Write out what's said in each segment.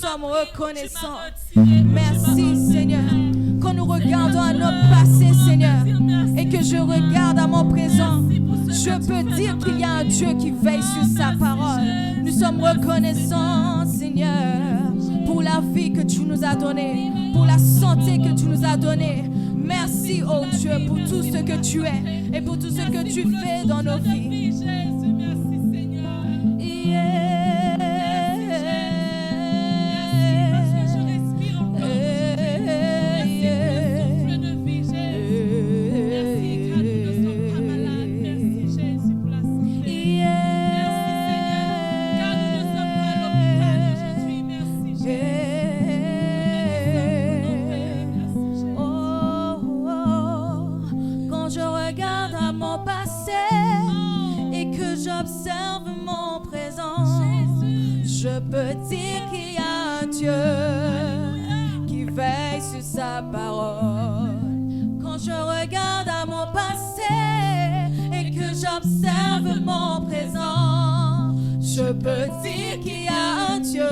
sommes reconnaissants. Merci, Seigneur. Quand nous regardons à notre passé, Seigneur, et que je regarde à mon présent, je peux dire qu'il y a un Dieu qui veille sur sa parole. Nous sommes reconnaissants, Seigneur, pour la vie que tu nous as donnée, pour la santé que tu nous as donnée. Merci, oh Dieu, pour tout ce que tu es et pour tout ce que tu fais dans nos vies. J'observe mon présent, je peux dire qu'il y a un Dieu qui veille sur sa parole. Quand je regarde à mon passé et que j'observe mon présent, je peux dire qu'il y a un Dieu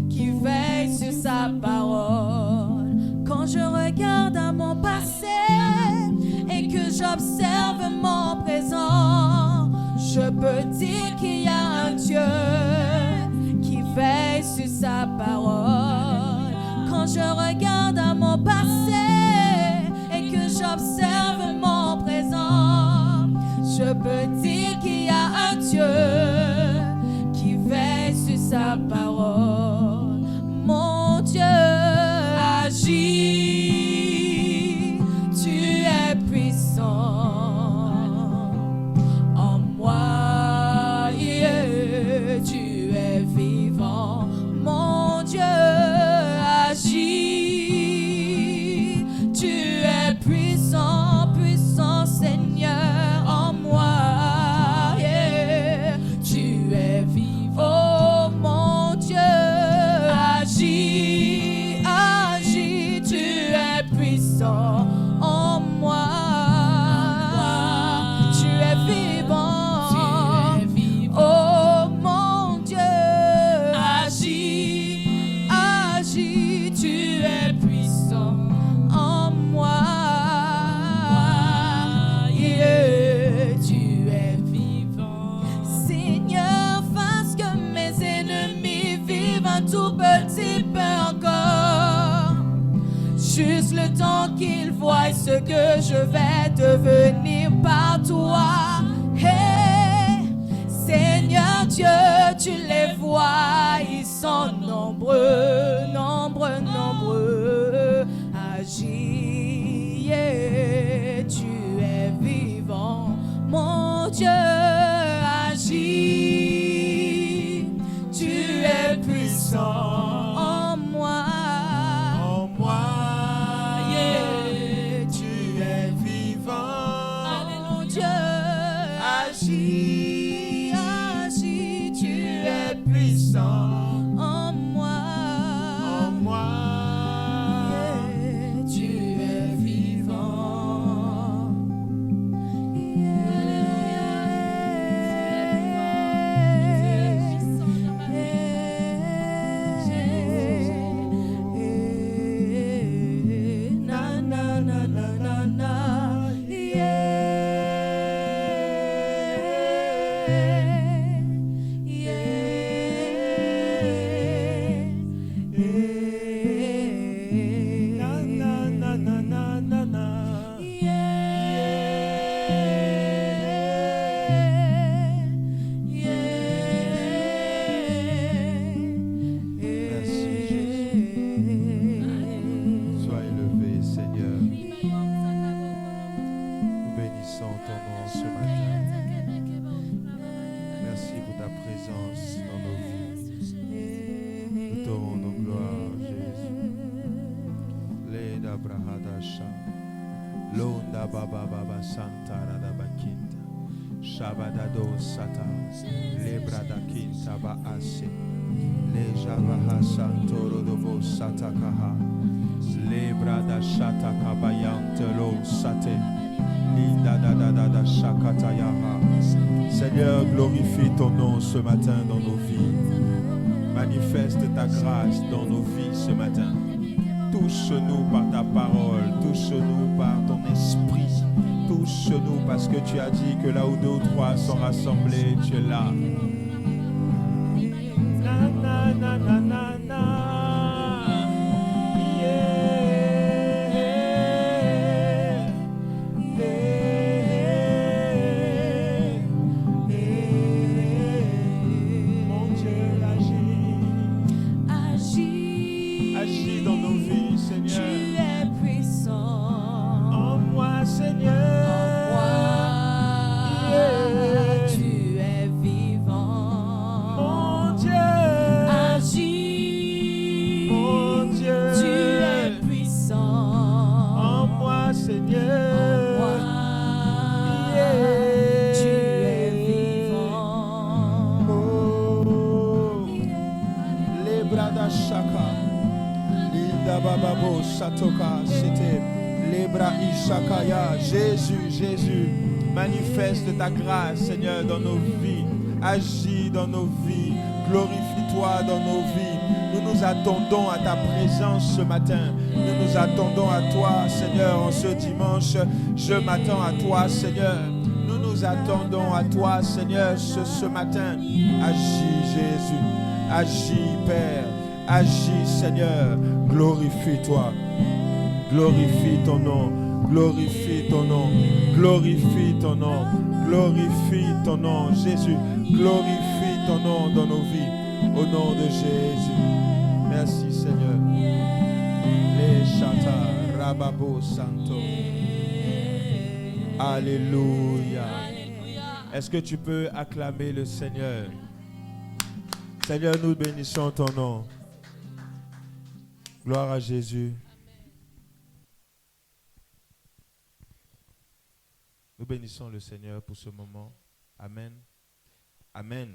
qui veille sur sa parole. Quand je regarde à mon passé et que j'observe mon présent, je peux dire qu'il y a un Dieu qui veille sur sa parole. Quand je regarde à mon passé et que j'observe mon présent, je peux dire qu'il y a un Dieu qui veille sur sa parole. Mon Dieu agit, tu es puissant. Juste le temps qu'ils voient ce que je vais devenir par toi. Hey, Seigneur Dieu, tu les vois, ils sont nombreux, nombreux, nombreux. Agis, yeah, tu es vivant, mon Dieu, agis, tu es puissant. Agis, tu es puissant en moi, yeah, tu es vivant, na na na na na na, yeah. Londa baba baba santa rada bakinta shabadado sata lebrada kinta ba ase le javaha santoro dovo sata kaha lebrada shata kabayante lo sate linda da da da da shakata yaha. Seigneur, glorifie ton nom ce matin dans nos vies. Manifeste ta grâce dans nos vies ce matin. Touche-nous par ta parole, touche-nous par ton esprit, touche-nous parce que tu as dit que là où 2 ou 3 sont rassemblés, tu es là. Na, na, na, na, na, na. Jésus, Jésus, manifeste ta grâce, Seigneur, dans nos vies. Agis dans nos vies. Glorifie-toi dans nos vies. Nous nous attendons à ta présence ce matin. Nous nous attendons à toi, Seigneur, en ce dimanche. Je m'attends à toi, Seigneur. Nous nous attendons à toi, Seigneur, ce matin. Agis, Jésus. Agis, Père. Agis, Seigneur. Glorifie-toi. Glorifie ton nom. Glorifie ton nom, glorifie ton nom, glorifie ton nom, Jésus, glorifie ton nom dans nos vies, au nom de Jésus. Merci Seigneur. Les chata, rababo santo. Alléluia. Est-ce que tu peux acclamer le Seigneur? Seigneur, nous bénissons ton nom. Gloire à Jésus. Nous bénissons le Seigneur pour ce moment. Amen. Amen.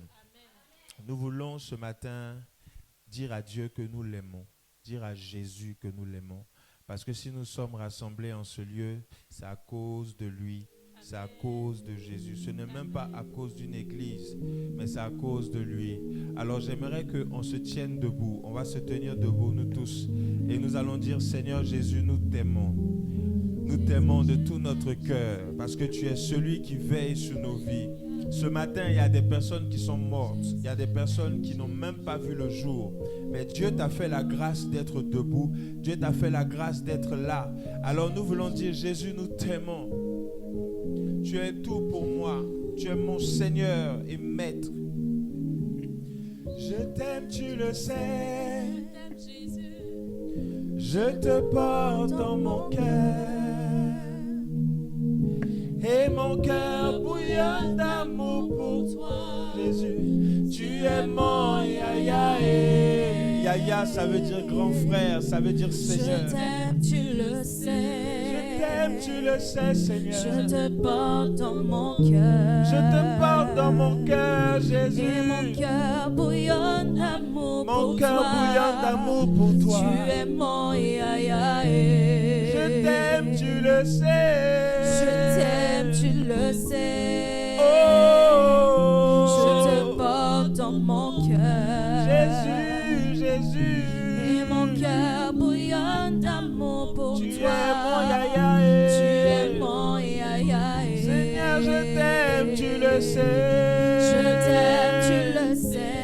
Nous voulons ce matin dire à Dieu que nous l'aimons, dire à Jésus que nous l'aimons. Parce que si nous sommes rassemblés en ce lieu, c'est à cause de lui, c'est à cause de Jésus. Ce n'est même pas à cause d'une église, mais c'est à cause de lui. Alors j'aimerais qu'on se tienne debout. On va se tenir debout, nous tous. Et nous allons dire, Seigneur Jésus, nous t'aimons. Nous t'aimons de tout notre cœur parce que tu es celui qui veille sur nos vies. Ce matin, il y a des personnes qui sont mortes. Il y a des personnes qui n'ont même pas vu le jour. Mais Dieu t'a fait la grâce d'être debout. Dieu t'a fait la grâce d'être là. Alors nous voulons dire, Jésus, nous t'aimons. Tu es tout pour moi. Tu es mon Seigneur et Maître. Je t'aime, tu le sais. Je te porte dans mon cœur. Et mon cœur bouillonne d'amour pour toi. Jésus, tu es mon Yaya. Yaya, ça veut dire grand frère, ça veut dire Seigneur. Je t'aime, tu le sais. Je t'aime, tu le sais, Seigneur. Je te porte dans mon cœur. Je te porte dans mon cœur, Jésus. Et mon cœur bouillonne d'amour pour toi. Mon cœur bouillonne d'amour pour toi. Tu es mon Yaya. Je t'aime, tu le sais. Je t'aime, tu le sais. Oh, je te porte dans mon cœur. Jésus, Jésus. Et mon cœur bouillonne d'amour pour tu toi. Es mon yaya, tu es mon Yaya. Seigneur, je t'aime, tu le sais. Je t'aime, tu le sais.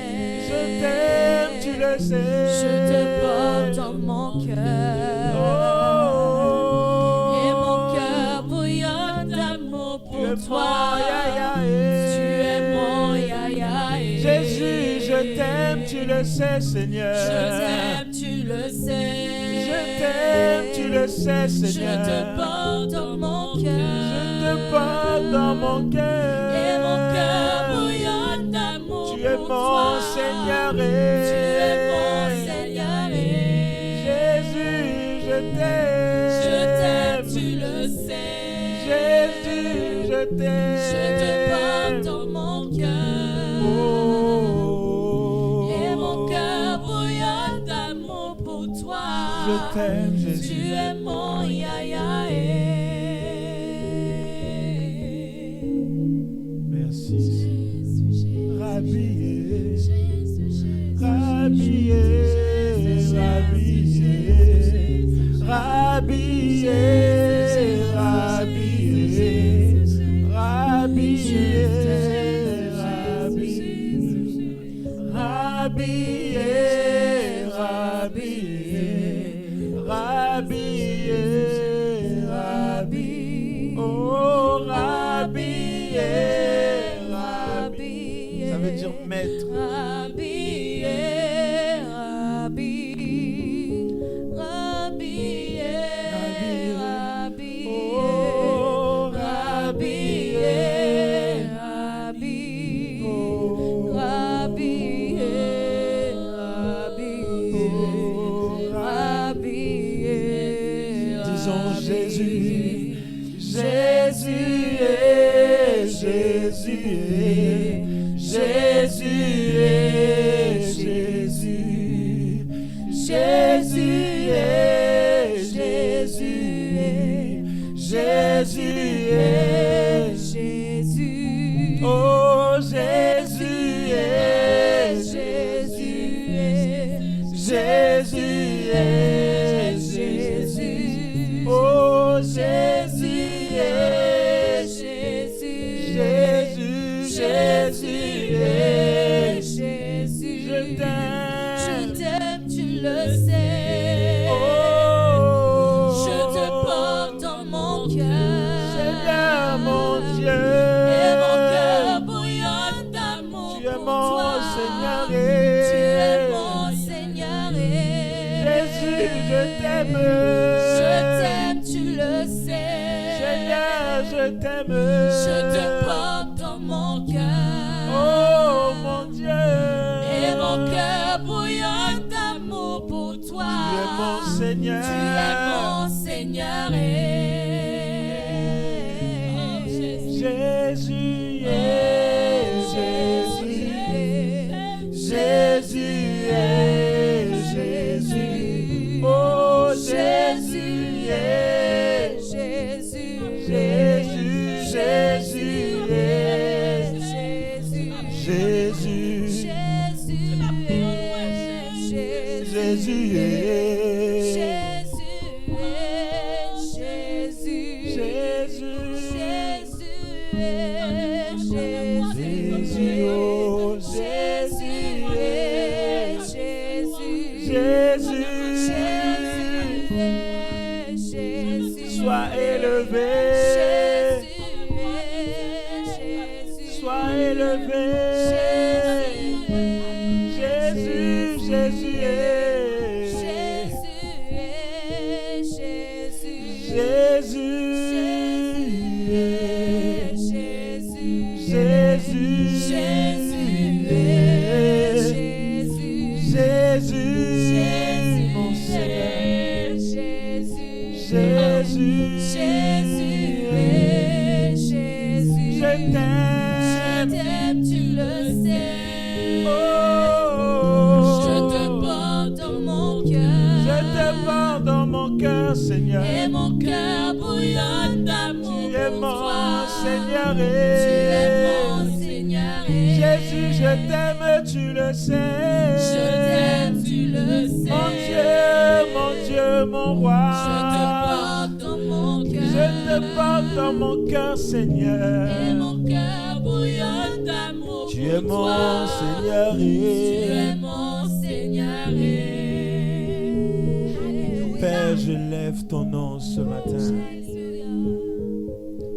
Je t'aime, tu le sais. Je te porte dans mon cœur. Et mon cœur bouillonne d'amour pour toi. Tu es mon Yaya. Jésus, je t'aime, tu le sais, Seigneur. Je t'aime, tu le sais. Je t'aime, tu le sais, Seigneur. Je te porte dans mon cœur. Je te porte dans mon cœur. Et mon cœur bouillonne d'amour. Tu es mon Seigneur. Tu es mon Seigneur. Jésus, je t'aime. Je t'aime, tu le sais. Jésus, je t'aime. Je te porte dans mon cœur. Et mon cœur bouillonne d'amour pour toi. Je t'aime, Jésus. Tu es mon Yaya. Merci. Rabbi. Ça veut dire maître.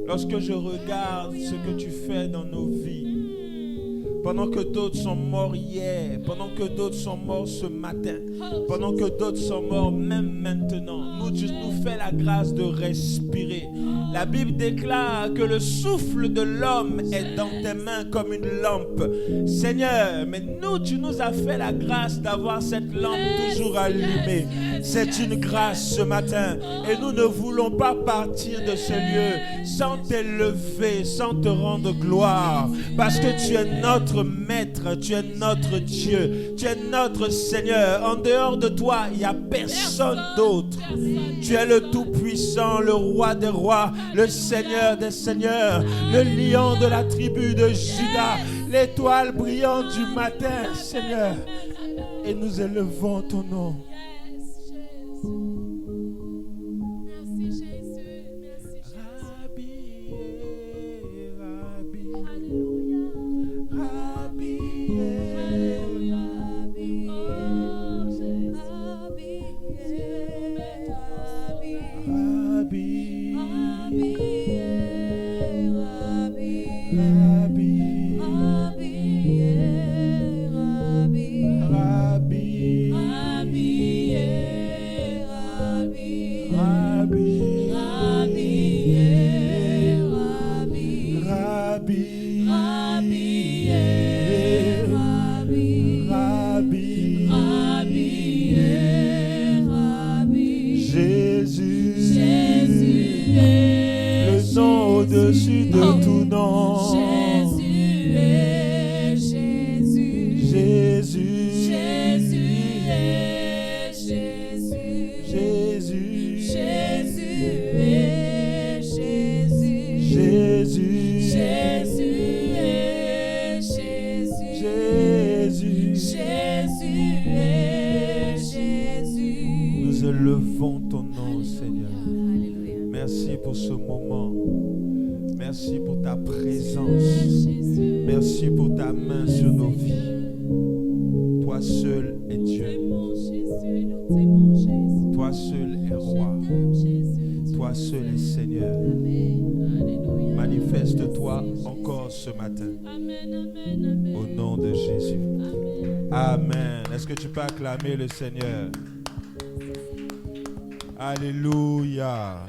Lorsque je regarde ce que tu fais dans nos vies, pendant que d'autres sont morts hier, pendant que d'autres sont morts ce matin, pendant que d'autres sont morts même maintenant, tu nous fais la grâce de respirer. La Bible déclare que le souffle de l'homme est dans tes mains comme une lampe. Seigneur, mais tu nous as fait la grâce d'avoir cette lampe toujours allumée. C'est une grâce ce matin et nous ne voulons pas partir de ce lieu sans t'élever, sans te rendre gloire, parce que tu es notre maître, tu es notre Dieu, tu es notre Seigneur. En dehors de toi, il n'y a personne d'autre. Tu es le Tout-Puissant, le Roi des rois, le Seigneur des seigneurs, le lion de la tribu de Juda, l'étoile brillante du matin, Seigneur. Et nous élevons ton nom. au-dessus de tout nom. Jésus est Jésus. Jésus. Jésus est Jésus. Jésus. Jésus est Jésus. Jésus. Jésus est Jésus. Jésus. Jésus est Jésus. Nous élevons ton nom, Seigneur. Alléluia. Merci pour ce moment. Merci pour ta présence. Merci pour ta main sur nos vies. Toi seul est Dieu. Toi seul est roi. Toi seul est Seigneur. Manifeste-toi encore ce matin. Au nom de Jésus. Amen. Est-ce que tu peux acclamer le Seigneur? Alléluia.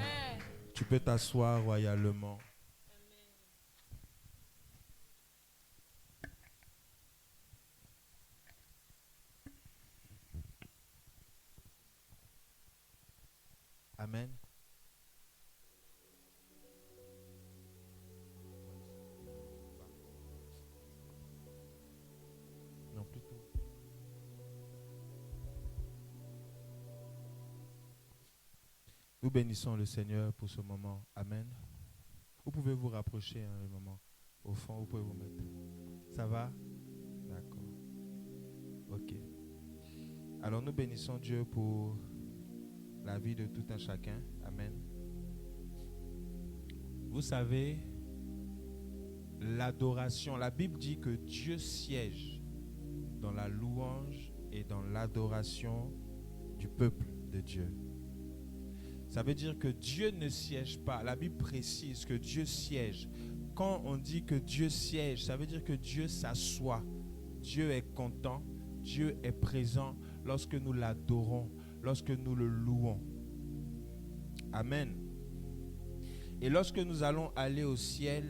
Tu peux t'asseoir royalement. Amen. Non, plutôt. Nous bénissons le Seigneur pour ce moment. Amen. Vous pouvez vous rapprocher un moment. Au fond, vous pouvez vous mettre. Ça va? D'accord. Ok. Alors nous bénissons Dieu pour la vie de tout un chacun. Amen. Vous savez, l'adoration, la Bible dit que Dieu siège dans la louange et dans l'adoration du peuple de Dieu. Ça veut dire que Dieu ne siège pas. La Bible précise que Dieu siège. Quand on dit que Dieu siège, ça veut dire que Dieu s'assoit. Dieu est content, Dieu est présent lorsque nous l'adorons, lorsque nous le louons. Amen. Et lorsque nous allons aller au ciel,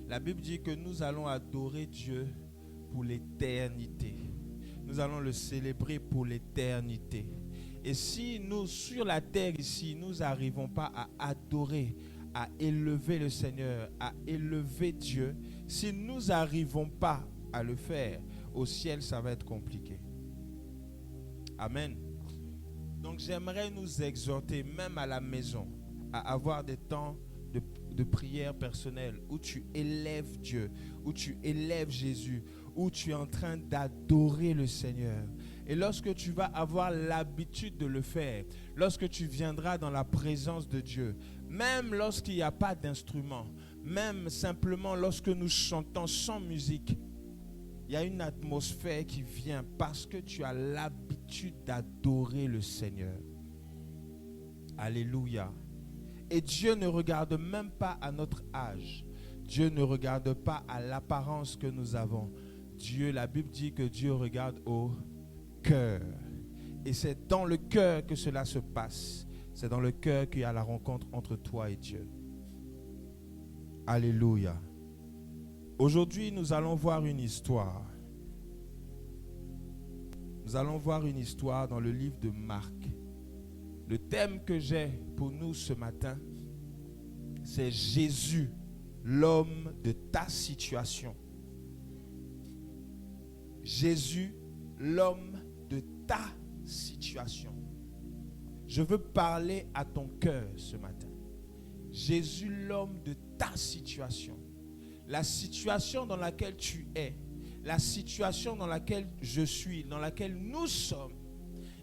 la Bible dit que nous allons adorer Dieu pour l'éternité. Nous allons le célébrer pour l'éternité. Et si nous, sur la terre ici, nous n'arrivons pas à adorer, à élever le Seigneur, à élever Dieu, si nous n'arrivons pas à le faire, au ciel, ça va être compliqué. Amen. Donc j'aimerais nous exhorter, même à la maison, à avoir des temps de prière personnelle où tu élèves Dieu, où tu élèves Jésus, où tu es en train d'adorer le Seigneur. Et lorsque tu vas avoir l'habitude de le faire, lorsque tu viendras dans la présence de Dieu, même lorsqu'il n'y a pas d'instrument, même simplement lorsque nous chantons sans musique, il y a une atmosphère qui vient parce que tu as l'habitude d'adorer le Seigneur. Alléluia. Et Dieu ne regarde même pas à notre âge. Dieu ne regarde pas à l'apparence que nous avons. Dieu, la Bible dit que Dieu regarde au cœur. Et c'est dans le cœur que cela se passe. C'est dans le cœur qu'il y a la rencontre entre toi et Dieu. Alléluia. Aujourd'hui, nous allons voir une histoire. Nous allons voir une histoire dans le livre de Marc. Le thème que j'ai pour nous ce matin, c'est Jésus, l'homme de ta situation. Jésus, l'homme de ta situation. Je veux parler à ton cœur ce matin. Jésus, l'homme de ta situation. La situation dans laquelle tu es, la situation dans laquelle je suis, dans laquelle nous sommes,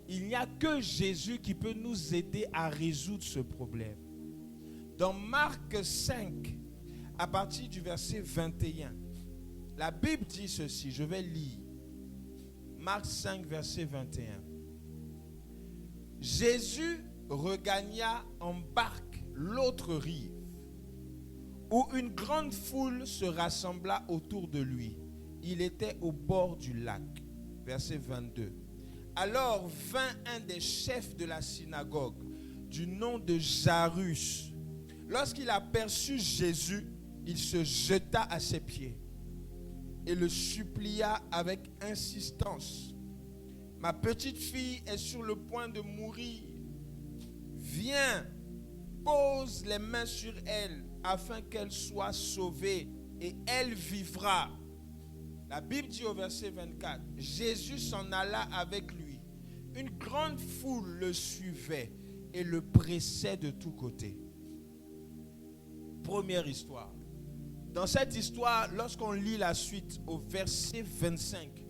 il n'y a que Jésus qui peut nous aider à résoudre ce problème. Dans Marc 5, à partir du verset 21, la Bible dit ceci, je vais lire. Marc 5, verset 21. Jésus regagna en barque l'autre rive, où une grande foule se rassembla autour de lui. Il était au bord du lac. Verset 22. Alors vint un des chefs de la synagogue, du nom de Jairus. Lorsqu'il aperçut Jésus, il se jeta à ses pieds et le supplia avec insistance. Ma petite fille est sur le point de mourir. Viens, pose les mains sur elle afin qu'elle soit sauvée et elle vivra. La Bible dit au verset 24, Jésus s'en alla avec lui. Une grande foule le suivait et le pressait de tous côtés. Première histoire. Dans cette histoire, lorsqu'on lit la suite au verset 25,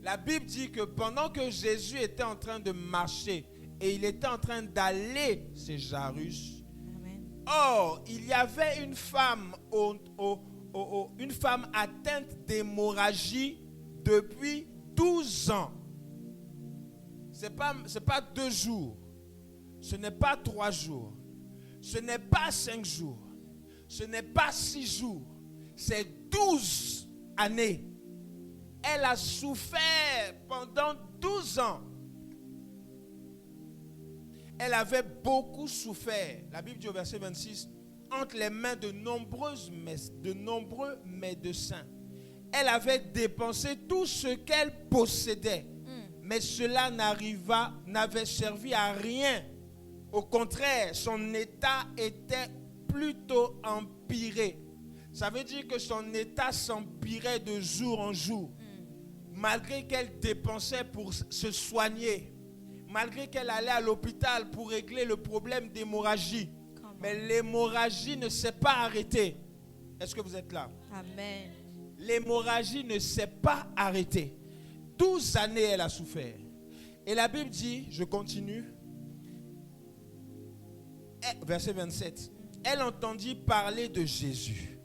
la Bible dit que pendant que Jésus était en train de marcher et il était en train d'aller chez Jairus, or, il y avait une femme, une femme atteinte d'hémorragie depuis 12 ans. Ce n'est pas 2 jours, ce n'est pas 3 jours, ce n'est pas 5 jours, ce n'est pas 6 jours, c'est 12 années. Elle a souffert pendant 12 ans. Elle avait beaucoup souffert. La Bible dit au verset 26, entre les mains de nombreux médecins. Elle avait dépensé tout ce qu'elle possédait. Mais cela n'avait servi à rien. Au contraire, son état était plutôt empiré. Ça veut dire que son état s'empirait de jour en jour. Malgré qu'elle dépensait pour se soigner, malgré qu'elle allait à l'hôpital pour régler le problème d'hémorragie, mais l'hémorragie ne s'est pas arrêtée. Est-ce que vous êtes là? Amen. L'hémorragie ne s'est pas arrêtée. 12 années elle a souffert. Et la Bible dit, je continue, verset 27, elle entendit parler de Jésus.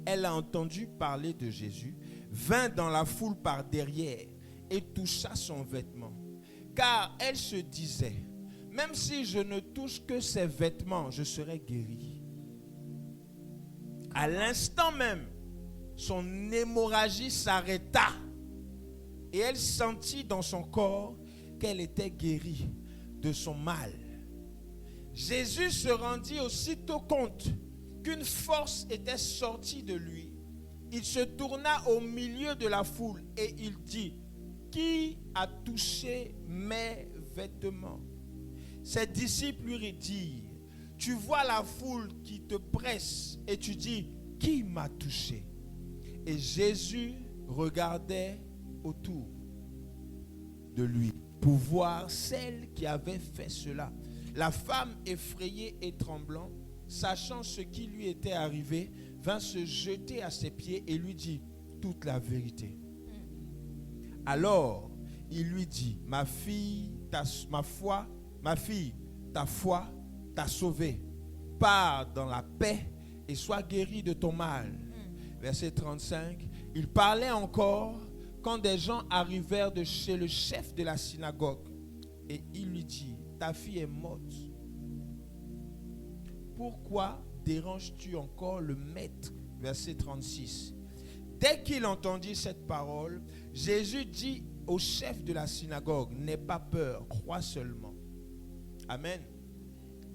Elle a entendu parler de Jésus, vint dans la foule par derrière et toucha son vêtement. Car elle se disait, même si je ne touche que ses vêtements, je serai guérie. À l'instant même, son hémorragie s'arrêta et elle sentit dans son corps qu'elle était guérie de son mal. Jésus se rendit aussitôt compte qu'une force était sortie de lui. Il se tourna au milieu de la foule et il dit, qui a touché mes vêtements? Ses disciples lui dirent, tu vois la foule qui te presse et tu dis, qui m'a touché? Et Jésus regardait autour de lui pour voir celle qui avait fait cela. La femme, effrayée et tremblant, sachant ce qui lui était arrivé, vint se jeter à ses pieds et lui dit toute la vérité. Alors, il lui dit, ma fille, ta foi t'a sauvée. Pars dans la paix et sois guérie de ton mal. Verset 35. Il parlait encore quand des gens arrivèrent de chez le chef de la synagogue. Et il lui dit, ta fille est morte. Pourquoi déranges-tu encore le maître? Verset 36. Dès qu'il entendit cette parole, Jésus dit au chef de la synagogue, n'aie pas peur, crois seulement. Amen.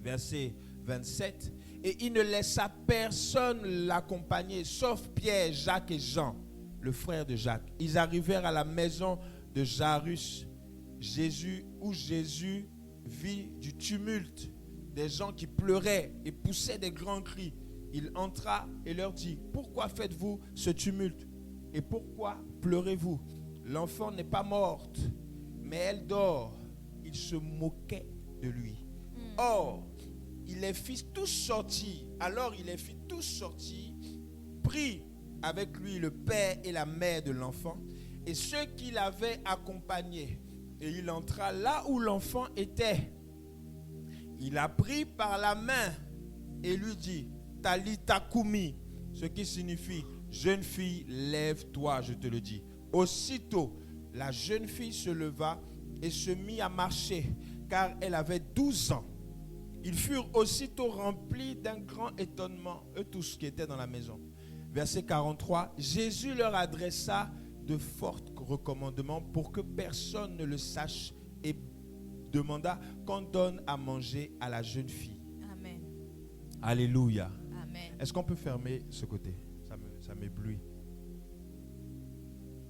Verset 27. Et il ne laissa personne l'accompagner, sauf Pierre, Jacques et Jean, le frère de Jacques. Ils arrivèrent à la maison de Jairus, où Jésus vit du tumulte, des gens qui pleuraient et poussaient des grands cris. Il entra et leur dit, pourquoi faites-vous ce tumulte? Et pourquoi pleurez-vous? L'enfant n'est pas morte, mais elle dort. Il se moquait de lui. Or, il les fit tous sortir. Alors il les fit tous sortir, prit avec lui le père et la mère de l'enfant et ceux qui l'avaient accompagné. Et il entra là où l'enfant était. Il la prit par la main et lui dit, Talita Kumi, ce qui signifie, jeune fille, lève-toi, je te le dis. Aussitôt, la jeune fille se leva et se mit à marcher, car elle avait 12 ans. Ils furent aussitôt remplis d'un grand étonnement, eux tous qui étaient dans la maison. Verset 43, Jésus leur adressa de forts recommandements pour que personne ne le sache et demanda qu'on donne à manger à la jeune fille. Amen. Alléluia. Amen. Est-ce qu'on peut fermer ce côté? Ça m'éblouit.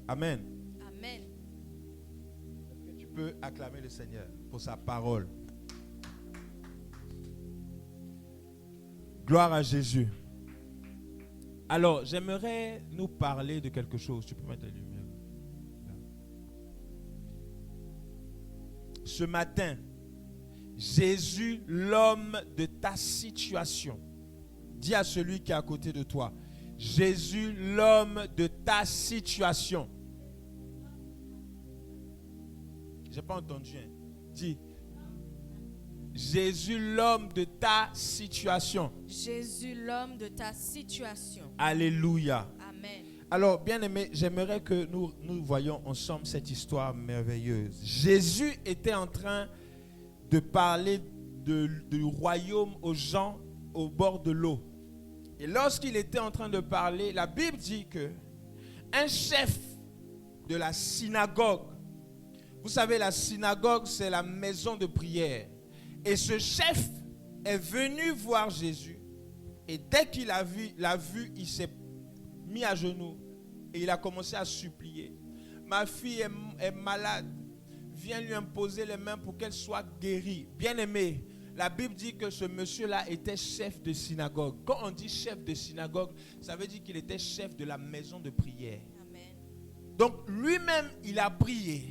Amen. Amen. Est-ce que tu peux acclamer le Seigneur pour sa parole? Gloire à Jésus. Alors, j'aimerais nous parler de quelque chose. Tu peux mettre la lumière là. Ce matin, Jésus, l'homme de ta situation. Dis à celui qui est à côté de toi, Jésus, l'homme de ta situation. Je n'ai pas entendu. Hein. Dis, Jésus, l'homme de ta situation. Jésus, l'homme de ta situation. Alléluia. Amen. Alors, bien-aimés, j'aimerais que nous voyions ensemble cette histoire merveilleuse. Jésus était en train de parler du royaume aux gens au bord de l'eau. Et lorsqu'il était en train de parler, la Bible dit que un chef de la synagogue, vous savez, la synagogue, c'est la maison de prière. Et ce chef est venu voir Jésus. Et dès qu'il l'a vu, il s'est mis à genoux. Et il a commencé à supplier. Ma fille est malade. Viens lui imposer les mains pour qu'elle soit guérie. Bien-aimé, la Bible dit que ce monsieur-là était chef de synagogue. Quand on dit chef de synagogue, ça veut dire qu'il était chef de la maison de prière. Amen. Donc lui-même, il a prié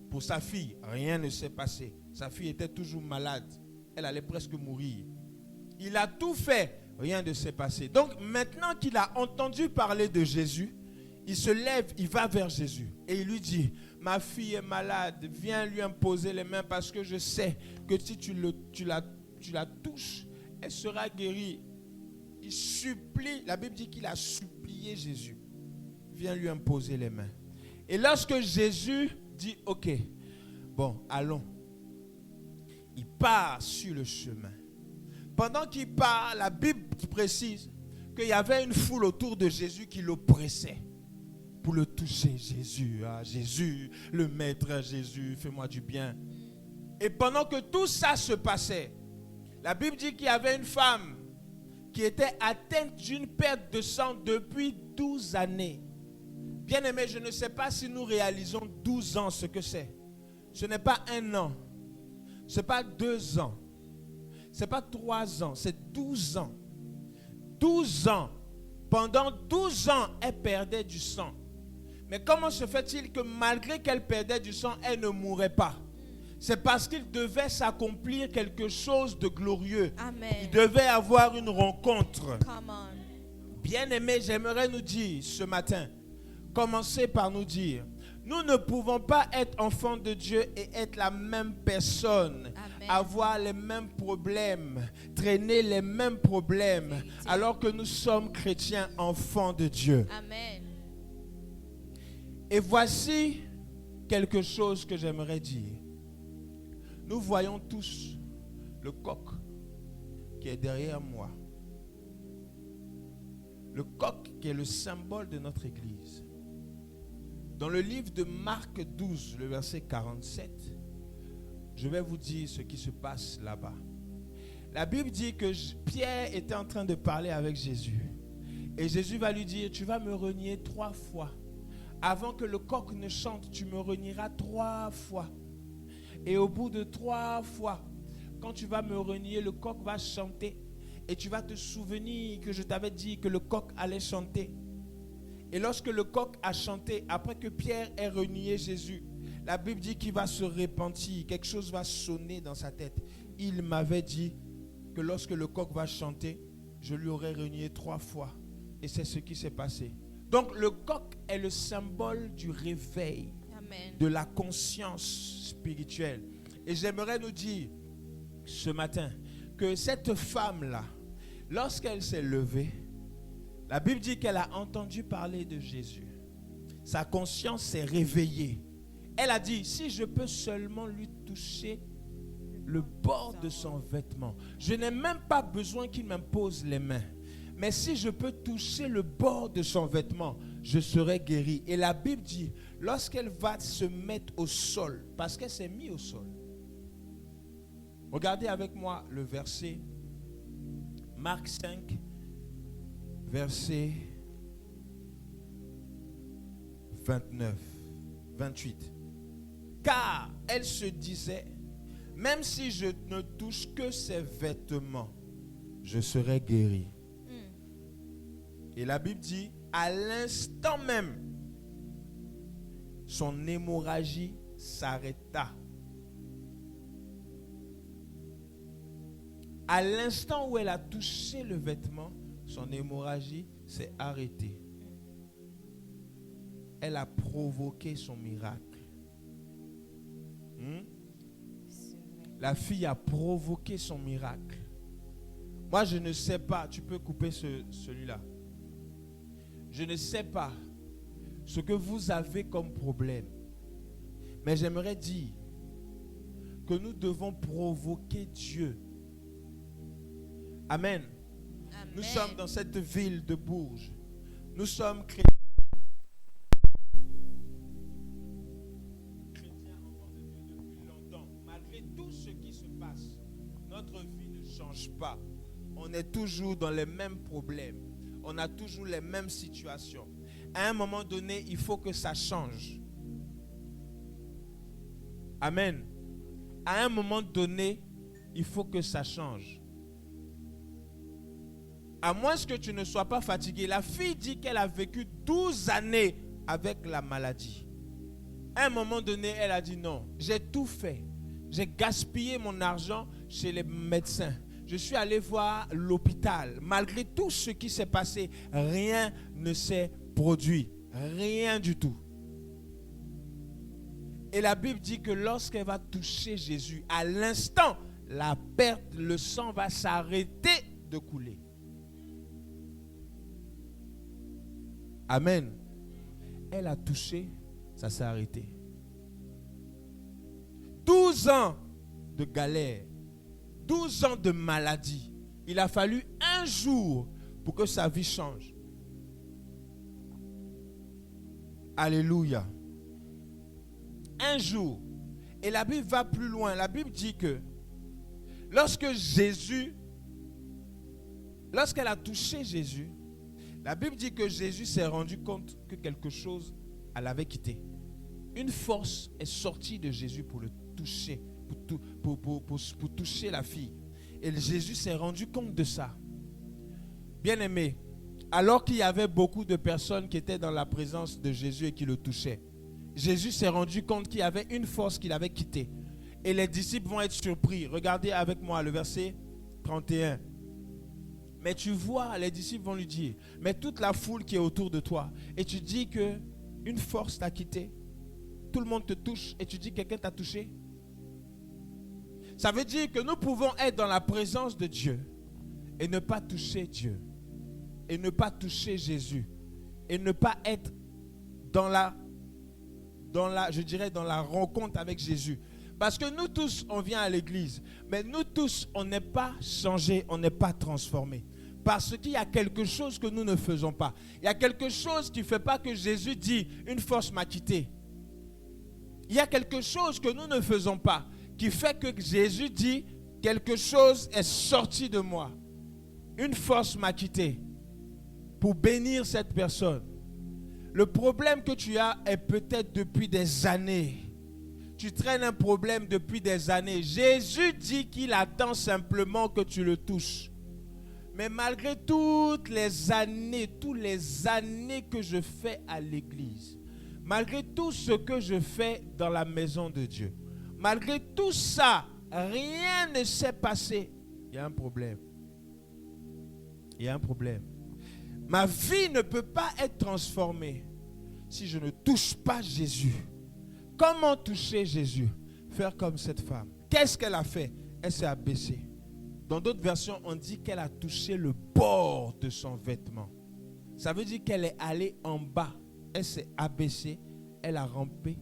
pour sa fille. Rien ne s'est passé. Sa fille était toujours malade. Elle allait presque mourir. Il a tout fait. Rien ne s'est passé. Donc maintenant qu'il a entendu parler de Jésus, il se lève, il va vers Jésus. Et il lui dit, ma fille est malade. Viens lui imposer les mains parce que je sais que si tu la touches, elle sera guérie. Il supplie. La Bible dit qu'il a supplié Jésus. Viens lui imposer les mains. Et lorsque Jésus dit, ok, bon, allons. Il part sur le chemin. Pendant qu'il part, la Bible précise qu'il y avait une foule autour de Jésus qui l'oppressait pour le toucher. Jésus, ah, Jésus, le maître Jésus, fais-moi du bien. Et pendant que tout ça se passait, la Bible dit qu'il y avait une femme qui était atteinte d'une perte de sang depuis 12 années. Bien-aimés, je ne sais pas si nous réalisons 12 ans ce que c'est. Ce n'est pas un an. Ce n'est pas 2 ans. Ce n'est pas 3 ans. C'est 12 ans. 12 ans. Pendant 12 ans, elle perdait du sang. Mais comment se fait-il que malgré qu'elle perdait du sang, elle ne mourait pas? C'est parce qu'il devait s'accomplir quelque chose de glorieux. Amen. Il devait avoir une rencontre. Come on. Bien-aimés, j'aimerais nous dire ce matin, commencez par nous dire, nous ne pouvons pas être enfants de Dieu et être la même personne, Amen. avoir les mêmes problèmes, traîner les mêmes problèmes, Vérité. alors que nous sommes chrétiens, enfants de Dieu. Amen. Et voici quelque chose que j'aimerais dire. Nous voyons tous le coq qui est derrière moi. Le coq qui est le symbole de notre église. Dans le livre de Marc 12, le verset 47, je vais vous dire ce qui se passe là-bas. La Bible dit que Pierre était en train de parler avec Jésus. Et Jésus va lui dire, tu vas me renier 3 fois. Avant que le coq ne chante, tu me renieras 3 fois. Et au bout de 3 fois, quand tu vas me renier, le coq va chanter. Et tu vas te souvenir que je t'avais dit que le coq allait chanter. Et lorsque le coq a chanté, après que Pierre ait renié Jésus, la Bible dit qu'il va se repentir. Quelque chose va sonner dans sa tête. Il m'avait dit que lorsque le coq va chanter, je lui aurais renié 3 fois. Et c'est ce qui s'est passé. Donc le coq est le symbole du réveil, Amen. de la conscience spirituelle. Et j'aimerais nous dire ce matin que cette femme-là, lorsqu'elle s'est levée, la Bible dit qu'elle a entendu parler de Jésus. Sa conscience s'est réveillée. Elle a dit, si je peux seulement lui toucher le bord de son vêtement, je n'ai même pas besoin qu'il m'impose les mains. Mais si je peux toucher le bord de son vêtement, je serai guéri. Et la Bible dit, lorsqu'elle va se mettre au sol, parce qu'elle s'est mise au sol. Regardez avec moi le verset, Marc 5, verset 28. Car elle se disait, même si je ne touche que ses vêtements, je serai guéri. Et la Bible dit, à l'instant même, son hémorragie s'arrêta. À l'instant où elle a touché le vêtement, son hémorragie s'est arrêtée. Elle a provoqué son miracle. La fille a provoqué son miracle. Moi, je ne sais pas. Tu peux couper celui-là. Je ne sais pas ce que vous avez comme problème. Mais j'aimerais dire que nous devons provoquer Dieu. Amen. Amen. Nous sommes dans cette ville de Bourges. Nous sommes chrétiens encore de Dieu depuis longtemps. Malgré tout ce qui se passe, notre vie ne change pas. On est toujours dans les mêmes problèmes. On a toujours les mêmes situations. À un moment donné, il faut que ça change. Amen. À un moment donné, il faut que ça change. À moins que tu ne sois pas fatigué. La fille dit qu'elle a vécu 12 années avec la maladie. À un moment donné, elle a dit non, j'ai tout fait. J'ai gaspillé mon argent chez les médecins. Je suis allé voir l'hôpital. Malgré tout ce qui s'est passé, rien ne s'est produit. Rien du tout. Et la Bible dit que lorsqu'elle va toucher Jésus, à l'instant, la perte, le sang va s'arrêter de couler. Amen. Elle a touché, ça s'est arrêté. 12 ans de galère, 12 ans de maladie. Il a fallu un jour pour que sa vie change. Alléluia. Un jour. Et la Bible va plus loin. La Bible dit que lorsqu'elle a touché Jésus, la Bible dit que Jésus s'est rendu compte que quelque chose l'avait quitté. Une force est sortie de Jésus pour le toucher, pour toucher la fille. Et Jésus s'est rendu compte de ça. Bien-aimé, alors qu'il y avait beaucoup de personnes qui étaient dans la présence de Jésus et qui le touchaient, Jésus s'est rendu compte qu'il y avait une force qu'il avait quittée. Et les disciples vont être surpris. Regardez avec moi le verset 31. Mais tu vois, les disciples vont lui dire, mais toute la foule qui est autour de toi, et tu dis que une force t'a quitté, tout le monde te touche, et tu dis que quelqu'un t'a touché. Ça veut dire que nous pouvons être dans la présence de Dieu et ne pas toucher Dieu, et ne pas toucher Jésus, et ne pas être dans la rencontre avec Jésus. Parce que nous tous, on vient à l'église, mais nous tous, on n'est pas changés, on n'est pas transformés. Parce qu'il y a quelque chose que nous ne faisons pas. Il y a quelque chose qui ne fait pas que Jésus dit, une force m'a quitté. Il y a quelque chose que nous ne faisons pas, qui fait que Jésus dit, quelque chose est sorti de moi. Une force m'a quitté pour bénir cette personne. Le problème que tu as est peut-être depuis des années. Tu traînes un problème depuis des années. Jésus dit qu'il attend simplement que tu le touches. Mais malgré toutes les années que je fais à l'église, malgré tout ce que je fais dans la maison de Dieu, malgré tout ça, rien ne s'est passé. Il y a un problème. Il y a un problème. Ma vie ne peut pas être transformée si je ne touche pas Jésus. Comment toucher Jésus? Faire comme cette femme. Qu'est-ce qu'elle a fait? Elle s'est abaissée. Dans d'autres versions, on dit qu'elle a touché le bord de son vêtement. Ça veut dire qu'elle est allée en bas. Elle s'est abaissée, elle a rampé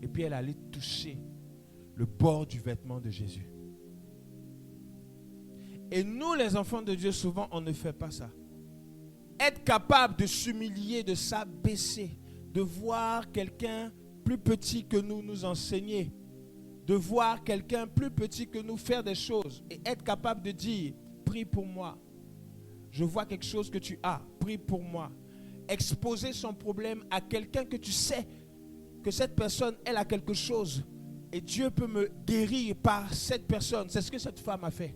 et puis elle est allée toucher le bord du vêtement de Jésus. Et nous, les enfants de Dieu, souvent, on ne fait pas ça. Être capable de s'humilier, de s'abaisser, de voir quelqu'un plus petit que nous nous enseigner, de voir quelqu'un plus petit que nous faire des choses et être capable de dire, prie pour moi. Je vois quelque chose que tu as, prie pour moi. Exposer son problème à quelqu'un que tu sais que cette personne, elle a quelque chose et Dieu peut me guérir par cette personne. C'est ce que cette femme a fait.